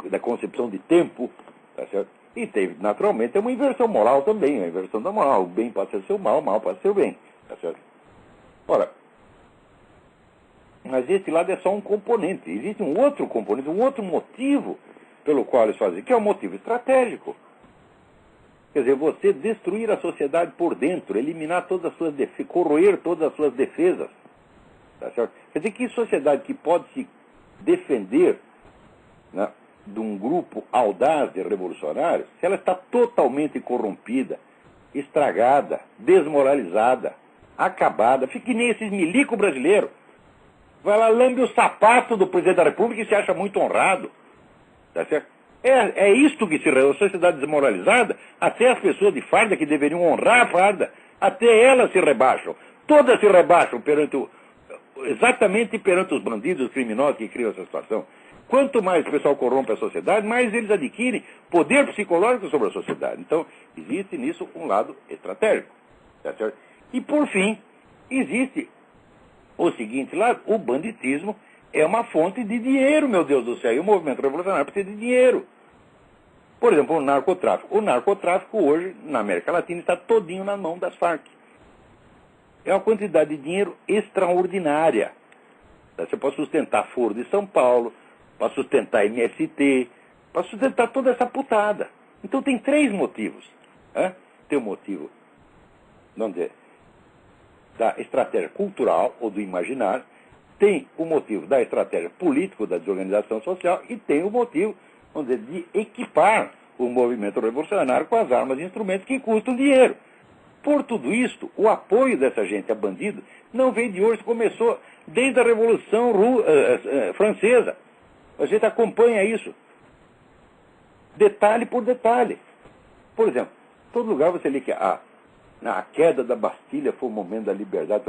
da concepção de tempo, tá certo? E teve, naturalmente, uma inversão moral também, a inversão da moral. O bem pode ser seu mal, o mal pode ser o bem. Tá certo? Ora, mas esse lado é só um componente. Existe um outro componente, um outro motivo pelo qual eles fazem, que é um motivo estratégico. Quer dizer, você destruir a sociedade por dentro, eliminar todas as suas defesas, corroer todas as suas defesas. Tá certo? Quer dizer, que sociedade que pode se defender, né, de um grupo audaz de revolucionários, se ela está totalmente corrompida, estragada, desmoralizada, acabada, fica que nem esses milico brasileiros. Vai lá, lambe o sapato do presidente da República e se acha muito honrado. Tá certo? É isto que se a sociedade desmoralizada, até as pessoas de farda que deveriam honrar a farda, até elas se rebaixam. Todas se rebaixam exatamente perante os bandidos, os criminosos que criam essa situação. Quanto mais o pessoal corrompe a sociedade, mais eles adquirem poder psicológico sobre a sociedade. Então, existe nisso um lado estratégico. Tá certo? E, por fim, existe o seguinte lado: o banditismo é uma fonte de dinheiro, meu Deus do céu. E o movimento revolucionário precisa de dinheiro. Por exemplo, o narcotráfico. O narcotráfico hoje, na América Latina, está todinho na mão das Farc. É uma quantidade de dinheiro extraordinária. Você pode sustentar Foro de São Paulo, para sustentar MST, para sustentar toda essa putada. Então tem três motivos. Né? Tem o motivo, vamos dizer, da estratégia cultural ou do imaginário, tem o motivo da estratégia política, da desorganização social, e tem o motivo, vamos dizer, de equipar o movimento revolucionário com as armas e instrumentos que custam dinheiro. Por tudo isto, o apoio dessa gente a bandido não veio de hoje, começou desde a Revolução Francesa. A gente acompanha isso, detalhe por detalhe. Por exemplo, em todo lugar você lê que a queda da Bastilha foi o momento da liberdade,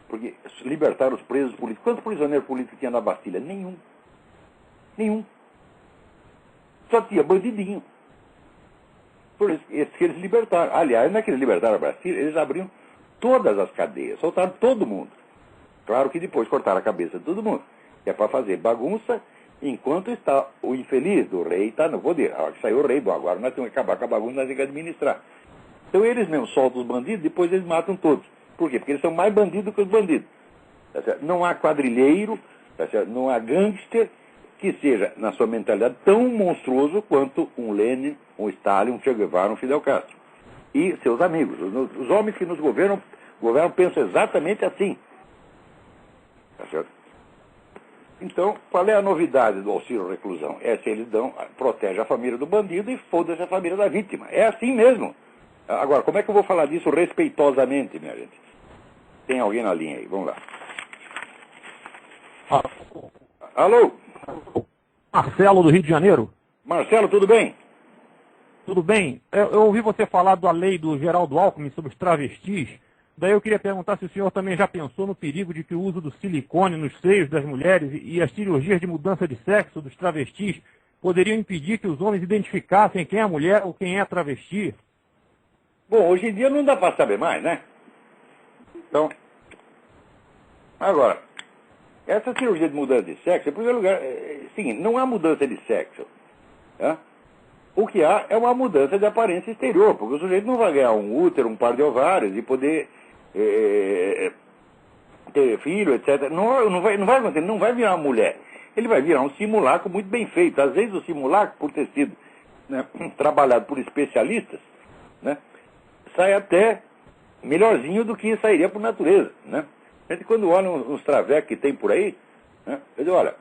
porque libertaram os presos políticos. Quantos prisioneiros políticos tinha na Bastilha? Nenhum. Só tinha bandidinho. Por isso, esses que eles libertaram. Aliás, não é que eles libertaram a Bastilha, eles abriram todas as cadeias, soltaram todo mundo. Claro que depois cortaram a cabeça de todo mundo, que é para fazer bagunça, enquanto está o infeliz do rei está no poder. A hora que saiu o rei, bom, agora nós temos que acabar com a bagunça, nós temos que administrar. Então eles mesmos soltam os bandidos, depois eles matam todos. Por quê? Porque eles são mais bandidos que os bandidos. Tá certo? Não há quadrilheiro, tá certo? Não há gangster que seja, na sua mentalidade, tão monstruoso quanto um Lenin, um Stalin, um Che Guevara, um Fidel Castro. E seus amigos. Os homens que nos governam pensam exatamente assim. Tá certo? Então, qual é a novidade do auxílio reclusão? É se eles protege a família do bandido e foda-se a família da vítima. É assim mesmo. Agora, como é que eu vou falar disso respeitosamente, minha gente? Tem alguém na linha aí? Vamos lá. Alô? Marcelo, do Rio de Janeiro. Marcelo, tudo bem? Tudo bem. Eu ouvi você falar da lei do Geraldo Alckmin sobre os travestis. Daí eu queria perguntar se o senhor também já pensou no perigo de que o uso do silicone nos seios das mulheres e as cirurgias de mudança de sexo dos travestis poderiam impedir que os homens identificassem quem é mulher ou quem é travesti. Bom, hoje em dia não dá para saber mais, né? Então, agora, essa cirurgia de mudança de sexo, em primeiro lugar, seguinte, não há mudança de sexo. Tá? O que há é uma mudança de aparência exterior, porque o sujeito não vai ganhar um útero, um par de ovários e poder ter filho, etc. Não vai acontecer, ele não vai virar uma mulher. Ele vai virar um simulacro muito bem feito. Às vezes o simulacro, por ter sido, né, trabalhado por especialistas, né, sai até melhorzinho do que sairia por natureza, né? A gente, quando olha uns travecos que tem por aí, né, eu digo, olha,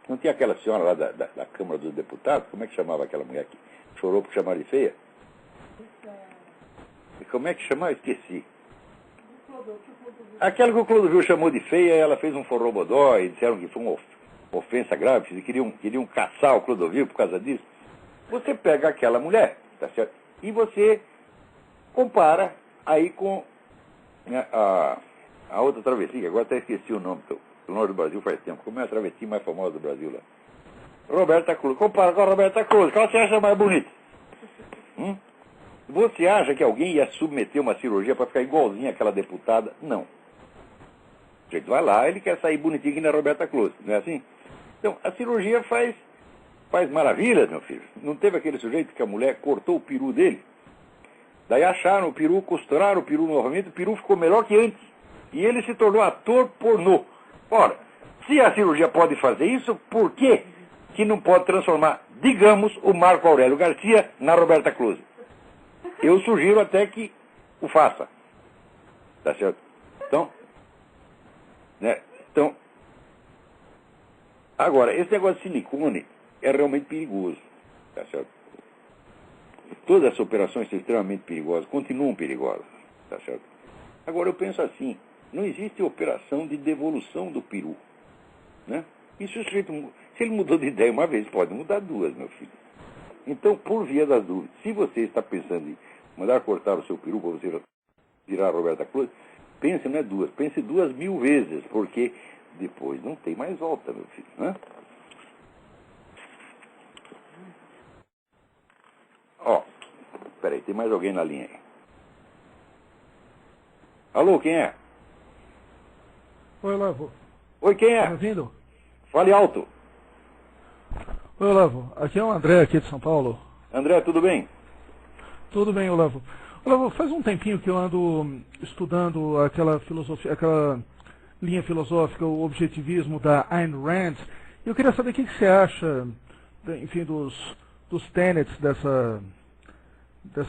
não tinha aquela senhora lá da Câmara dos Deputados, como é que chamava aquela mulher que chorou por chamar de feia? E como é que chamava? Esqueci. Aquela que o Clodovil chamou de feia, ela fez um forrobodó e disseram que foi uma ofensa grave, que queriam caçar o Clodovil por causa disso. Você pega aquela mulher, tá certo? E você compara aí com, né, a outra travessia, agora até esqueci o nome, porque o nome do Brasil faz tempo. Como é a travessia mais famosa do Brasil lá? Roberta Close. Compara com a Roberta Close. Qual você acha mais bonita? Você acha que alguém ia submeter uma cirurgia para ficar igualzinha àquela deputada? Não. O jeito vai lá, ele quer sair bonitinho que na Roberta Close, não é assim? Então, a cirurgia faz maravilhas, meu filho. Não teve aquele sujeito que a mulher cortou o peru dele? Daí acharam o peru, costuraram o peru novamente, o peru ficou melhor que antes. E ele se tornou ator pornô. Ora, se a cirurgia pode fazer isso, por que não pode transformar, digamos, o Marco Aurélio Garcia na Roberta Close? Eu sugiro até que o faça. Tá certo? Então, né? Então, agora, esse negócio de silicone é realmente perigoso. Tá certo? Todas as operações são extremamente perigosas, continuam perigosas. Tá certo? Agora, eu penso assim, não existe operação de devolução do peru. Né? E se ele mudou de ideia uma vez, pode mudar duas, meu filho. Então, por via das dúvidas, se você está pensando em mandar cortar o seu peru para você virar a Roberta Close, pense não é duas, pense 2.000 vezes, porque depois não tem mais volta, meu filho. Né? Ó, peraí, tem mais alguém na linha aí. Alô, quem é? Oi, Olavo. Oi, quem Tá é? me ouvindo? Fale alto. Oi, Olavo. Aqui é o André, aqui de São Paulo. André, tudo bem? Tudo bem, Olavo. Olavo, faz um tempinho que eu ando estudando aquela filosofia, aquela linha filosófica, o objetivismo da Ayn Rand. E eu queria saber o que você acha, enfim, dos tenets dessa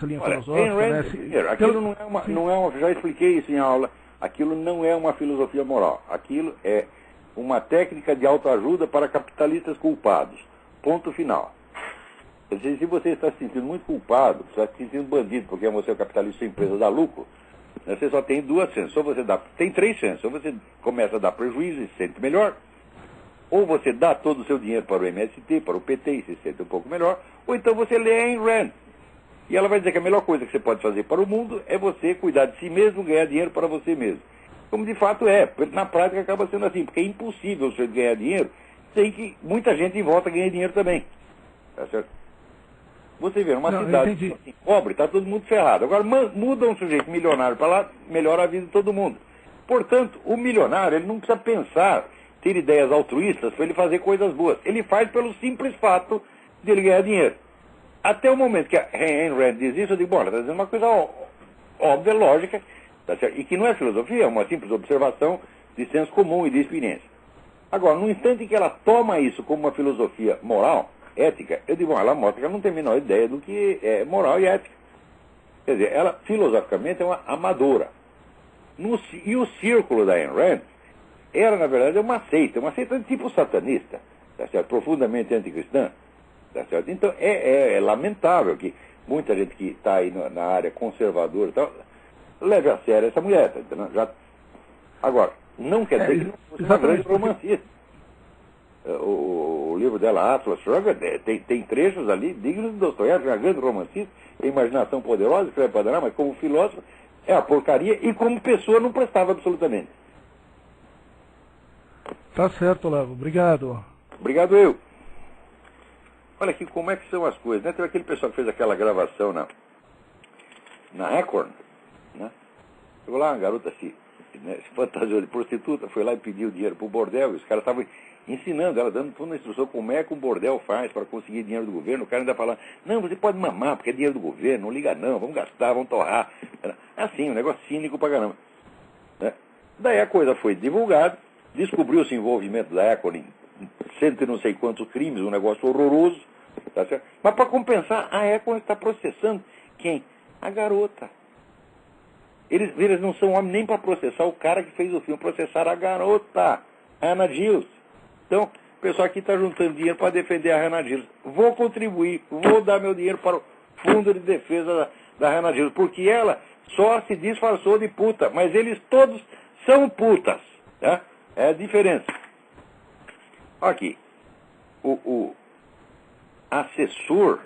linha filosófica. Ayn Rand, né? primeiro, aquilo não é uma, já expliquei isso em aula, aquilo não é uma filosofia moral. Aquilo é uma técnica de autoajuda para capitalistas culpados. Ponto final. Se você está se sentindo muito culpado, você está se sentindo bandido, porque você é o capitalista, sua empresa dá lucro, você só tem duas chances. Ou você tem três chances. Ou você começa a dar prejuízo e se sente melhor, ou você dá todo o seu dinheiro para o MST, para o PT e se sente um pouco melhor, ou então você lê a Ayn Rand. E ela vai dizer que a melhor coisa que você pode fazer para o mundo é você cuidar de si mesmo, ganhar dinheiro para você mesmo. Como de fato é, na prática acaba sendo assim, porque é impossível você ganhar dinheiro sem que muita gente em volta ganhe dinheiro também. Tá certo? Você vê, numa cidade assim, pobre, está todo mundo ferrado. Agora muda um sujeito milionário para lá, melhora a vida de todo mundo. Portanto, o milionário, ele não precisa pensar, ter ideias altruístas para ele fazer coisas boas. Ele faz pelo simples fato de ele ganhar dinheiro. Até o momento que a Ayn Rand diz isso, eu digo, bom, ela está dizendo uma coisa óbvia, lógica, tá certo? E que não é filosofia, é uma simples observação de senso comum e de experiência. Agora, no instante em que ela toma isso como uma filosofia moral, ética, eu digo, bom, ela mostra que ela não tem a menor ideia do que é moral e ética. Quer dizer, ela filosoficamente é uma amadora. E o círculo da Ayn Rand era, na verdade, uma seita de tipo satanista, tá certo? Profundamente anticristã. Tá certo? Então, é lamentável que muita gente que está aí na área conservadora e tal, leve a sério essa mulher. Tá entendendo? Agora, não quer dizer que não fosse uma grande romancista. O livro dela, Atlas Shrugged, tem trechos ali dignos de Dostoiévski, uma grande romancista, tem imaginação poderosa, escreve para danar, mas como filósofo é a porcaria e como pessoa não prestava absolutamente. Tá certo, Olavo. Obrigado. Obrigado eu. Olha aqui como é que são as coisas, né? Teve aquele pessoal que fez aquela gravação na Acorn, né? Chegou lá, uma garota se fantasiou de prostituta, foi lá e pediu dinheiro pro bordel, e os caras estavam ensinando ela, dando toda a instrução como é que um bordel faz para conseguir dinheiro do governo. O cara ainda falando, não, você pode mamar, porque é dinheiro do governo, não liga não, vamos gastar, vamos torrar. Assim, um negócio cínico pra caramba. Né? Daí a coisa foi divulgada, descobriu-se o envolvimento da Acorn em cento e não sei quantos crimes, um negócio horroroso, tá certo? Mas para compensar, a Acorn está processando quem? A garota. Eles não são homens nem para processar o cara que fez o filme, processar a garota, a Hannah Giles. Então, o pessoal aqui está juntando dinheiro para defender a Hannah Giles. Vou contribuir, vou dar meu dinheiro para o fundo de defesa da Hannah Giles, porque ela só se disfarçou de puta, mas eles todos são putas. Tá? É a diferença. Aqui, o assessor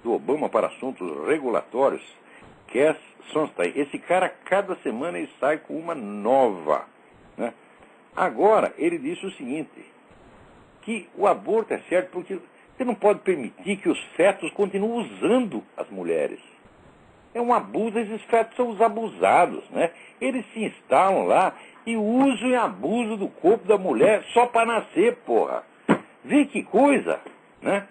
do Obama para assuntos regulatórios, Cass Sunstein. Esse cara, cada semana, ele sai com uma nova, né? Agora, ele disse o seguinte, que o aborto é certo porque você não pode permitir que os fetos continuem usando as mulheres. É um abuso, esses fetos são os abusados, né? Eles se instalam lá e usam e abusam do corpo da mulher só para nascer, porra. Vê que coisa, né?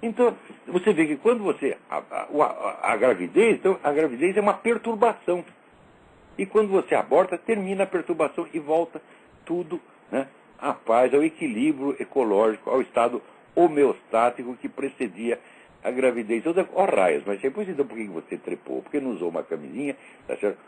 Então, você vê que quando você... A gravidez, então, a gravidez é uma perturbação. E quando você aborta, termina a perturbação e volta tudo, né, à paz, ao equilíbrio ecológico, ao estado homeostático que precedia a gravidez. Ó, raios, mas depois então por que você trepou? Porque não usou uma camisinha, tá certo?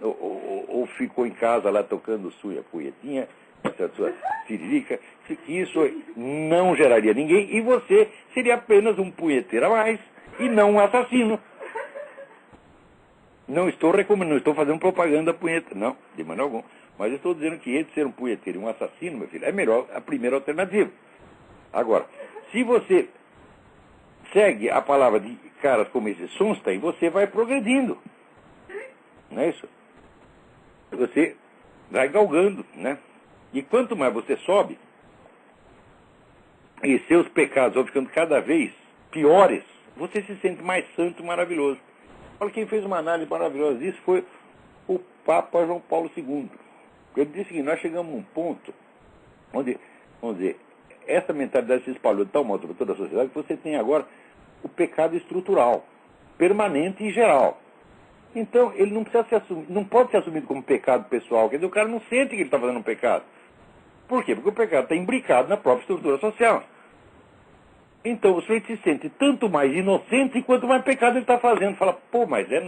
Ou ficou em casa lá tocando sua punhetinha, tá certo? Sua tiririca, que isso não geraria ninguém e você seria apenas um punheteiro a mais e não um assassino. Não estou recomendando, não estou fazendo propaganda punheta, não, de maneira alguma. Mas eu estou dizendo que entre ser um punheteiro e um assassino, meu filho, é melhor a primeira alternativa. Agora, se você segue a palavra de caras como esse Sunstein, você vai progredindo. Não é isso? Você vai galgando, né? E quanto mais você sobe, e seus pecados vão ficando cada vez piores, você se sente mais santo e maravilhoso. Olha, quem fez uma análise maravilhosa disso foi o Papa João Paulo II. Ele disse que nós chegamos a um ponto onde, vamos dizer, essa mentalidade se espalhou de tal modo para toda a sociedade que você tem agora o pecado estrutural, permanente e geral. Então, ele não precisa não pode ser assumido como pecado pessoal, quer dizer, o cara não sente que ele está fazendo um pecado. Por quê? Porque o pecado está imbricado na própria estrutura social. Então, o sujeito se sente tanto mais inocente quanto mais pecado ele está fazendo. Fala, pô, mas é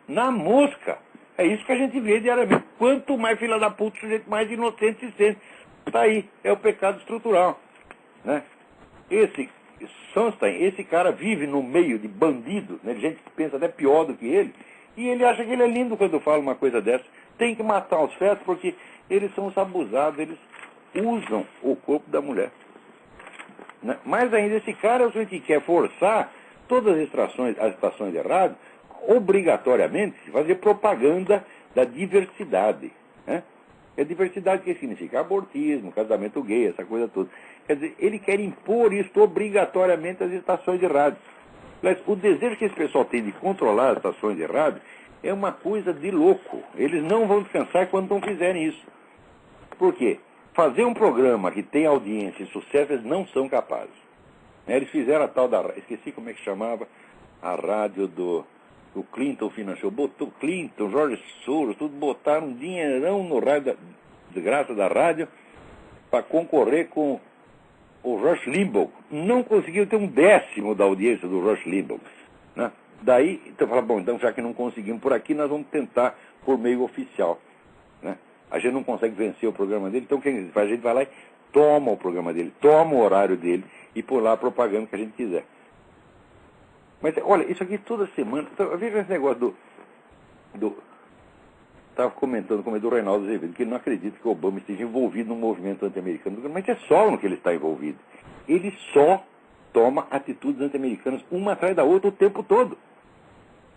na mosca. É isso que a gente vê diariamente. Quanto mais filha da puta, o sujeito mais inocente se sente. Está aí, é o pecado estrutural, né? Esse Sunstein, esse cara vive no meio de bandido, né, de gente que pensa até pior do que ele, e ele acha que ele é lindo quando fala uma coisa dessa. Tem que matar os fetos porque eles são os abusados, eles usam o corpo da mulher. Né? Mais ainda, esse cara é o sujeito que quer forçar todas as estações de rádio, obrigatoriamente, fazer propaganda da diversidade, né? É diversidade que significa abortismo, casamento gay, essa coisa toda. Quer dizer, ele quer impor isso obrigatoriamente às estações de rádio. Mas o desejo que esse pessoal tem de controlar as estações de rádio é uma coisa de louco. Eles não vão descansar quando não fizerem isso. Por quê? Fazer um programa que tem audiência e sucesso, eles não são capazes. Eles fizeram a tal da... Esqueci como é que chamava a rádio do Clinton financiou, botou Clinton, Jorge Soros, tudo botaram um dinheirão no rádio, de graça da rádio, para concorrer com o Rush Limbaugh. Não conseguiu ter 1/10 da audiência do Rush Limbaugh, né? Daí, então fala, bom, então já que não conseguimos por aqui, nós vamos tentar por meio oficial, né? A gente não consegue vencer o programa dele, então quem faz? A gente vai lá e toma o programa dele, toma o horário dele e por lá a propaganda que a gente quiser. Mas, olha, isso aqui toda semana... Então, veja esse negócio estava comentando com o do Reinaldo Azevedo, que ele não acredita que o Obama esteja envolvido no movimento anti-americano. Mas é só no que ele está envolvido. Ele só toma atitudes anti-americanas uma atrás da outra o tempo todo.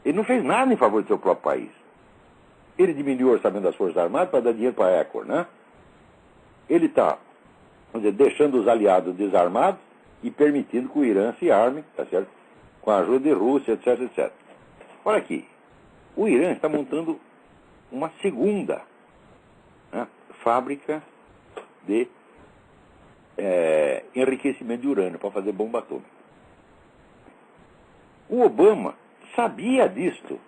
Ele não fez nada em favor do seu próprio país. Ele diminuiu o orçamento das Forças Armadas para dar dinheiro para a ECOR, né? Ele está, vamos dizer, deixando os aliados desarmados e permitindo que o Irã se arme, tá certo? Com a ajuda de Rússia, etc, etc. Olha aqui, o Irã está montando uma segunda, né, fábrica de enriquecimento de urânio para fazer bomba atômica. O Obama sabia disto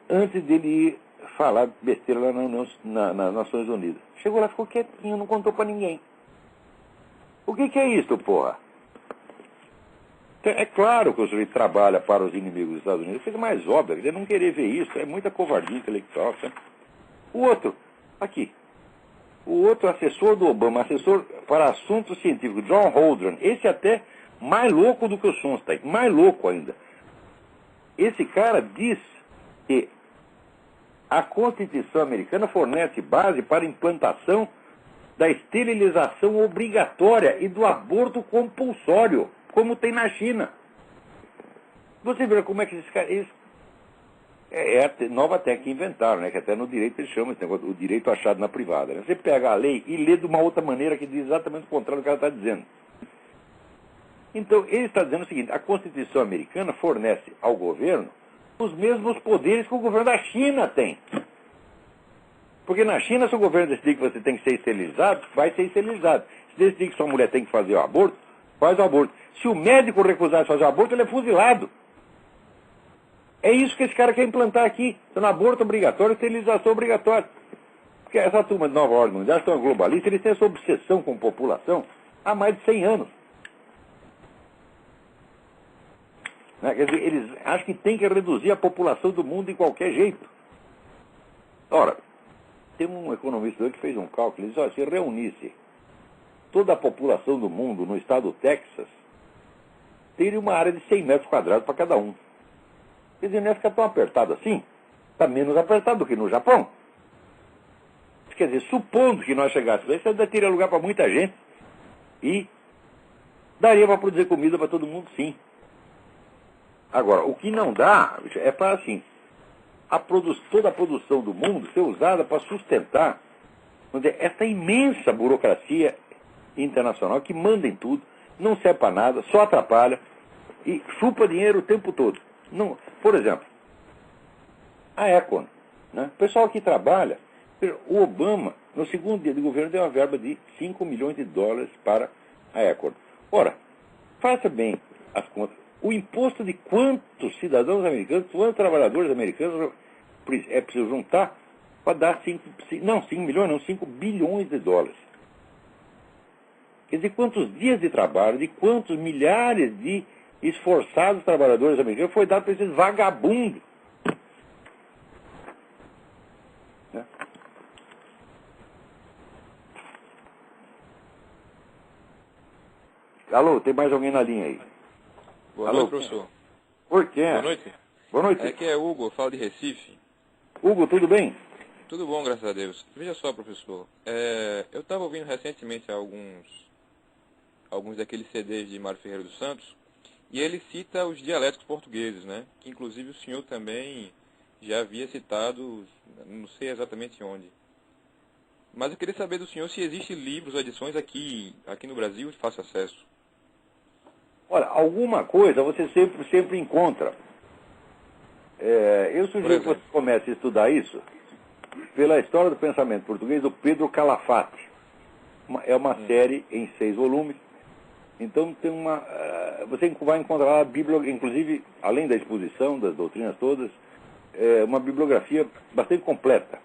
antes dele ir falar besteira lá nas Nações Unidas. Chegou lá, ficou quietinho, não contou para ninguém. O que é isso, porra? É claro que o sujeito trabalha para os inimigos dos Estados Unidos. A coisa mais óbvia, ele não querer ver isso, é muita covardia intelectual. Sabe? O outro, aqui, o outro assessor do Obama, assessor para assuntos científicos, John Holdren, esse até mais louco do que o Sunstein, mais louco ainda. Esse cara diz que a Constituição americana fornece base para a implantação da esterilização obrigatória e do aborto compulsório. como tem na China. Você vê como é que esses caras... É a nova técnica que inventaram, né? Que até no direito eles chamam esse negócio, o direito achado na privada. Né? Você pega a lei e lê de uma outra maneira que diz exatamente o contrário do que ela está dizendo. Então, ele está dizendo o seguinte, a Constituição americana fornece ao governo os mesmos poderes que o governo da China tem. Porque na China, se o governo decidir que você tem que ser esterilizado, vai ser esterilizado. Se decidir que sua mulher tem que fazer o aborto, faz o aborto. Se o médico recusar de fazer o aborto, ele é fuzilado. É isso que esse cara quer implantar aqui. Então, aborto obrigatório, esterilização obrigatória. Porque essa turma de Nova Ordem Mundial, são globalistas, eles têm essa obsessão com população há mais de 100 anos. Né? Quer dizer, eles acham que tem que reduzir a população do mundo de qualquer jeito. Ora, tem um economista que fez um cálculo, ele diz, olha, se reunisse toda a população do mundo no estado do Texas, teria uma área de 100 metros quadrados para cada um. Quer dizer, não ia ficar tão apertado assim, está menos apertado do que no Japão. Quer dizer, supondo que nós chegássemos aí, você ainda teria lugar para muita gente e daria para produzir comida para todo mundo, sim. Agora, o que não dá é para, assim, toda a produção do mundo ser usada para sustentar, vamos dizer, essa imensa burocracia internacional que manda em tudo, não serve para nada, só atrapalha e chupa dinheiro o tempo todo. Não, por exemplo, a Econ, né? O pessoal que trabalha, o Obama, no segundo dia de governo, deu uma verba de 5 milhões de dólares para a Econ. Ora, faça bem as contas. O imposto de quantos cidadãos americanos, quantos trabalhadores americanos é preciso juntar para dar 5 milhões, não, 5 bilhões de dólares. Quer dizer, quantos dias de trabalho, de quantos milhares de esforçados trabalhadores americanos foi dado para esses vagabundos. Né? Alô, tem mais alguém na linha aí? Boa noite, professor. Por quê? Boa noite. Boa noite. Aqui é Hugo, eu falo de Recife. Hugo, tudo bem? Tudo bom, graças a Deus. Veja só, professor, eu estava ouvindo recentemente alguns daqueles CDs de Mário Ferreira dos Santos, e ele cita os dialéticos portugueses, né? Que inclusive o senhor também já havia citado, não sei exatamente onde. Mas eu queria saber do senhor se existem livros ou edições aqui no Brasil de fácil acesso. Olha, alguma coisa você sempre encontra. Eu sugiro que você comece a estudar isso pela história do pensamento português do Pedro Calafate. É uma série em 6 volumes. Então tem você vai encontrar lá a Bíblia, inclusive, além da exposição, das doutrinas todas, uma bibliografia bastante completa.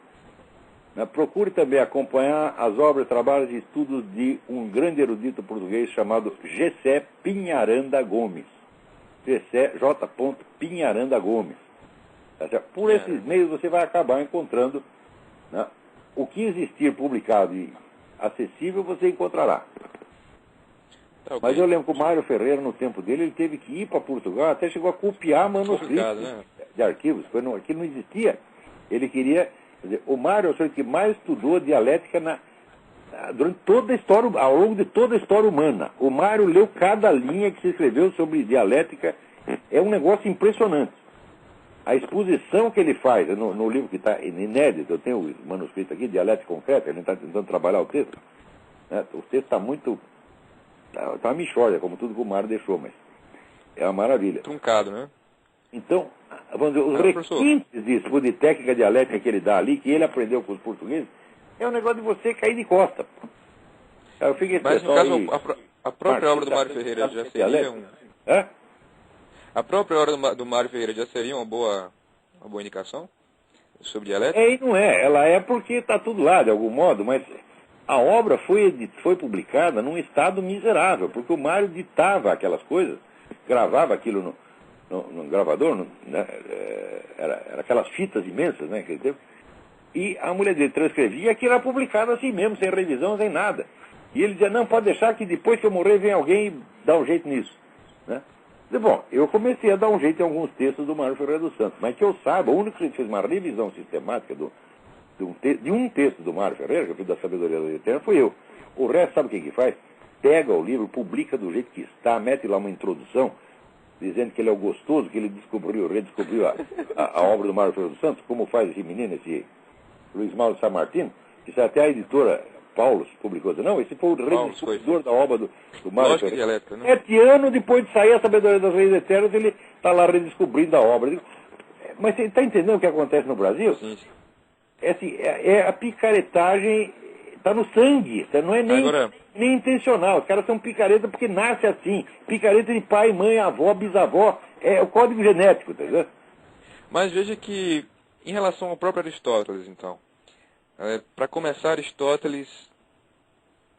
Procure também acompanhar as obras, trabalhos e estudos de um grande erudito português chamado Gessé Pinharanda Gomes. Gessé J. Pinharanda Gomes. Por esses meios você vai acabar encontrando, né, o que existir publicado e acessível você encontrará. Okay. Mas eu lembro que o Mário Ferreira, no tempo dele, ele teve que ir para Portugal, até chegou a copiar manuscritos, né, de arquivos, que não existia. Ele queria... Quer dizer, o Mário é o senhor que mais estudou dialética durante toda a história, ao longo de toda a história humana. O Mário leu cada linha que se escreveu sobre dialética. É um negócio impressionante. A exposição que ele faz no livro que está inédito, eu tenho o manuscrito aqui, Dialética Concreta, ele está tentando trabalhar o texto. Né? O texto está muito... Está uma mixórdia, como tudo que o Mário deixou, mas é uma maravilha. Truncado, né? Então, vamos dizer, os requintes de técnica dialética que ele dá ali, que ele aprendeu com os portugueses, é um negócio de você cair de costa. Mas, no caso, a própria obra do Mário Ferreira já seria A própria obra do Mário Ferreira já seria uma boa indicação sobre dialética? E não é. Ela é porque está tudo lá, de algum modo, mas a obra foi publicada num estado miserável, porque o Mário ditava aquelas coisas, gravava aquilo no gravador, né? Era aquelas fitas imensas, né, que teve, e a mulher dele transcrevia e aquilo era publicado assim mesmo, sem revisão, sem nada. E ele dizia, não, pode deixar que depois que eu morrer vem alguém e dá um jeito nisso. Né? Bom, eu comecei a dar um jeito em alguns textos do Mário Ferreira dos Santos, mas que eu saiba, o único que fez uma revisão sistemática de um texto do Mário Ferreira, que eu fiz da Sabedoria da Eterna, fui eu. O resto, sabe o que faz? pega o livro, publica do jeito que está, mete lá uma introdução, dizendo que ele é o gostoso, que ele redescobriu a obra do Mário Ferreira dos Santos, como faz esse menino, esse Luiz Mauro San Martino, que até a editora Paulus publicou. Não, esse foi o redescobridor da obra do Mário Ferreira. 7 anos depois de sair a Sabedoria das Leis Eternas, ele está lá redescobrindo a obra. Mas você está entendendo o que acontece no Brasil? Sim. A picaretagem está no sangue, não é nem intencional. Os caras são picareta porque nasce assim. Picareta de pai, mãe, avó, bisavó. É o código genético, entendeu? Mas veja que, em relação ao próprio Aristóteles, então, para começar, Aristóteles,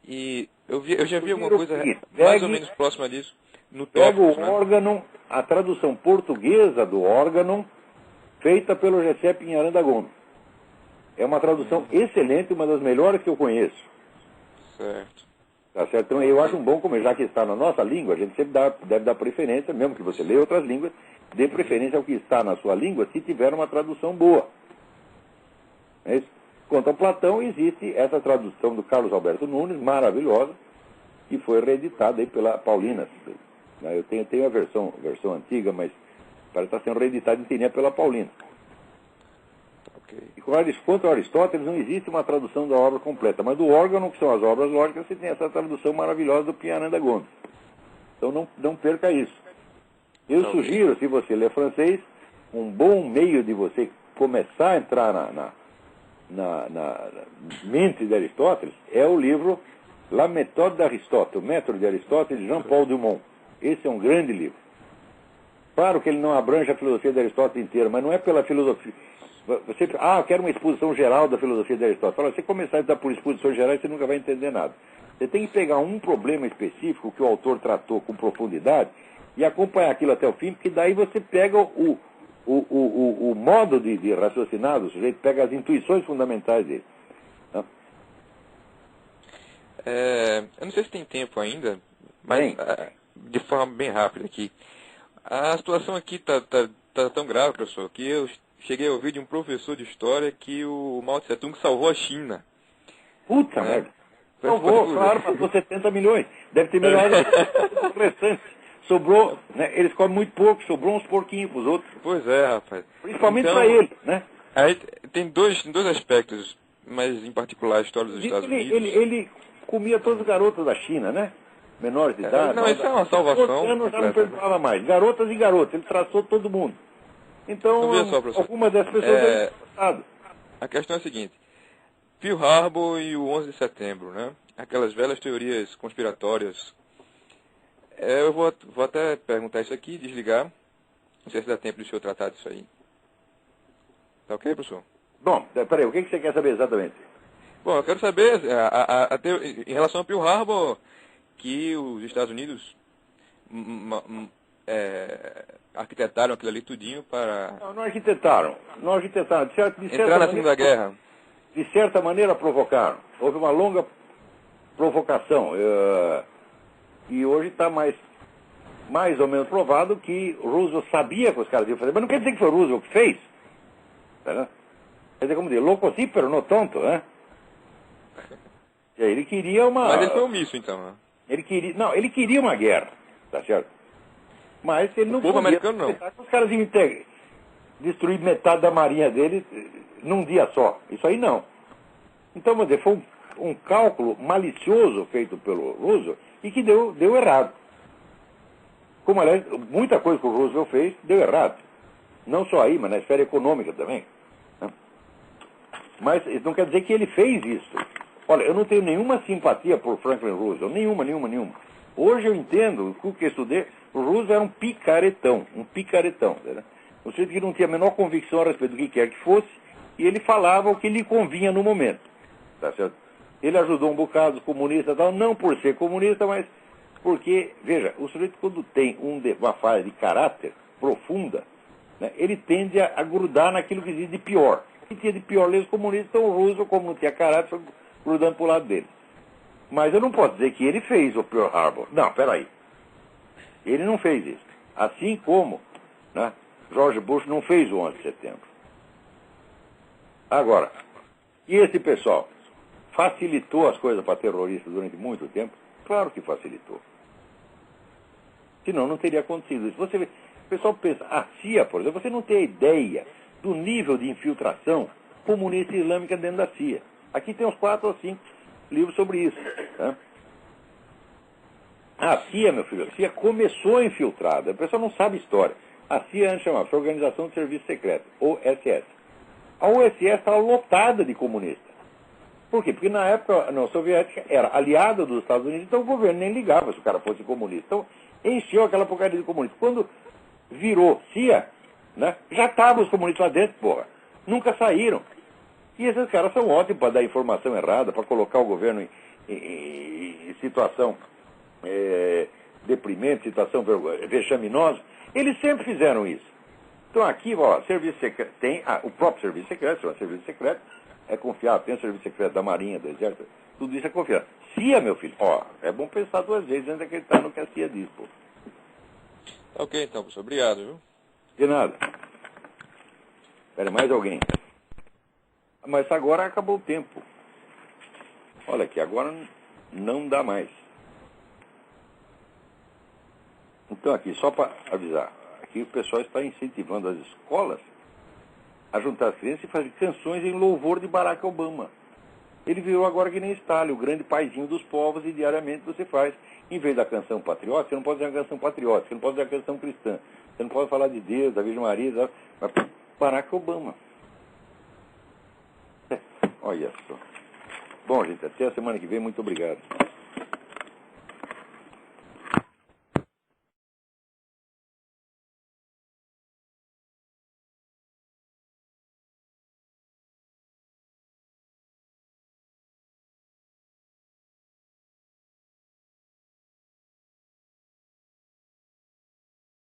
e eu já vi alguma coisa mais ou menos próxima disso no Tópicos, pega o órgão, a tradução portuguesa do órgão, feita pelo Gessé Pinharanda Gomes. É uma tradução excelente, uma das melhores que eu conheço. Certo. Tá certo? Então eu acho bom, como já que está na nossa língua, a gente sempre deve dar preferência, mesmo que você leia outras línguas, dê preferência ao que está na sua língua, se tiver uma tradução boa. É isso? Quanto ao Platão, existe essa tradução do Carlos Alberto Nunes, maravilhosa, que foi reeditada aí pela Paulinas. Eu tenho a versão antiga, mas parece estar sendo reeditada inteirinha pela Paulina. Okay. E quanto ao Aristóteles, não existe uma tradução da obra completa, mas do órgão, que são as obras lógicas, você tem essa tradução maravilhosa do Pinharanda Gomes. Então não perca isso. Eu sugiro, se você lê francês, um bom meio de você começar a entrar na mente de Aristóteles é o livro La Méthode d'Aristote, o método de Aristóteles, de Jean-Paul Dumont. Esse é um grande livro. Claro que ele não abrange a filosofia de Aristóteles inteira, mas não é pela filosofia. Você, eu quero uma exposição geral da filosofia de Aristóteles. Fala, você começar a dar por exposições gerais, você nunca vai entender nada. Você tem que pegar um problema específico que o autor tratou com profundidade e acompanhar aquilo até o fim, porque daí você pega o modo de raciocinar do sujeito, pega as intuições fundamentais dele. Tá? Eu não sei se tem tempo ainda, mas de forma bem rápida aqui. A situação aqui tá tão grave, professor, que eu cheguei a ouvir de um professor de história que o Mao Tse Tung salvou a China. Puta merda. Salvou, claro, passou 70 milhões. Deve ter melhorado o restante. Sobrou, né? Eles comem muito pouco, sobrou uns porquinhos pros outros. Pois é, rapaz. Principalmente para ele, né? Aí tem dois aspectos, mas em particular a história dos Estados Unidos. Ele comia todos os garotos da China, né? Menores de idade. Não, isso é uma salvação. Anos já não perdoava mais. Garotas e garotos, ele traçou todo mundo. Então, algumas dessas pessoas a questão é a seguinte. Pearl Harbor e o 11 de setembro, né? Aquelas velhas teorias conspiratórias. Eu vou até perguntar isso aqui, desligar. Não sei se dá tempo de o senhor tratar disso aí. Tá ok, professor? Bom, peraí, o que você quer saber exatamente? Bom, eu quero saber, em relação a Pearl Harbor, que os Estados Unidos arquitetaram aquilo ali tudinho para... Não arquitetaram. Entrar na Segunda Guerra. De certa maneira provocaram. Houve uma longa provocação. E hoje está mais ou menos provado que o Roosevelt sabia que os caras iam fazer. Mas não quer dizer que foi o Roosevelt que fez. Tá? Quer dizer, como dizer, louco sim, pero não tonto, né? Ele queria uma... Mas ele foi omisso, então, né? Ele queria uma guerra, tá certo? Mas ele não... O povo americano não. Os caras iam destruir metade da marinha dele num dia só. Isso aí não. Então, vamos dizer, foi um cálculo malicioso feito pelo Roosevelt e que deu errado. Como, aliás, muita coisa que o Roosevelt fez deu errado. Não só aí, mas na esfera econômica também. Né? Mas isso não quer dizer que ele fez isso. Olha, eu não tenho nenhuma simpatia por Franklin Roosevelt. Nenhuma. Hoje eu entendo, o que eu estudei, o Roosevelt era um picaretão. Né? Um sujeito que não tinha a menor convicção a respeito do que quer que fosse, e ele falava o que lhe convinha no momento. Tá certo? Ele ajudou um bocado os comunistas e tal, não por ser comunista, mas porque, veja, o sujeito quando tem uma falha de caráter profunda, né, ele tende a grudar naquilo que existe de pior. O que tinha de pior ali os comunistas, então o Roosevelt, como não tinha caráter, foi grudando para o lado dele. Mas eu não posso dizer que ele fez o Pearl Harbor. Não, peraí. Ele não fez isso. Assim como, né, George Bush não fez o 11 de setembro. Agora, e esse pessoal facilitou as coisas para terroristas durante muito tempo, Claro que facilitou. Senão não teria acontecido isso. Você vê, o pessoal pensa, a CIA, por exemplo, você não tem ideia do nível de infiltração comunista e islâmica dentro da CIA. Aqui tem uns 4 ou 5 livros sobre isso. Tá? A CIA, meu filho, a CIA começou infiltrada. O pessoal não sabe história. A CIA antes chamava-se Organização de Serviço Secreto, OSS. A OSS estava lotada de comunistas. Por quê? Porque na época a União Soviética era aliada dos Estados Unidos, então o governo nem ligava se o cara fosse comunista. Então encheu aquela porcaria de comunista. Quando virou CIA, né, já estavam os comunistas lá dentro, porra. Nunca saíram. E esses caras são ótimos para dar informação errada, para colocar o governo em situação deprimente, situação vexaminosa. Eles sempre fizeram isso. Então aqui, ó, serviço secreto, tem o próprio serviço secreto, chama serviço secreto, é confiável, tem o serviço secreto da Marinha, do Exército, tudo isso é confiável. CIA, meu filho, ó, é bom pensar 2 vezes antes de acreditar no que a CIA diz, pô. Ok, então, professor, obrigado, viu? De nada. Espera, mais alguém? Mas agora acabou o tempo. Olha aqui, agora não dá mais. Então aqui, só para avisar, aqui o pessoal está incentivando as escolas a juntar as crianças e fazer canções em louvor de Barack Obama. Ele virou agora que nem Stalin, o grande paizinho dos povos, e diariamente você faz. Em vez da canção patriótica, você não pode fazer uma canção patriótica, você não pode fazer uma canção cristã, você não pode falar de Deus, da Virgem Maria, mas Barack Obama. Olha só. Bom, gente, até a semana que vem, muito obrigado.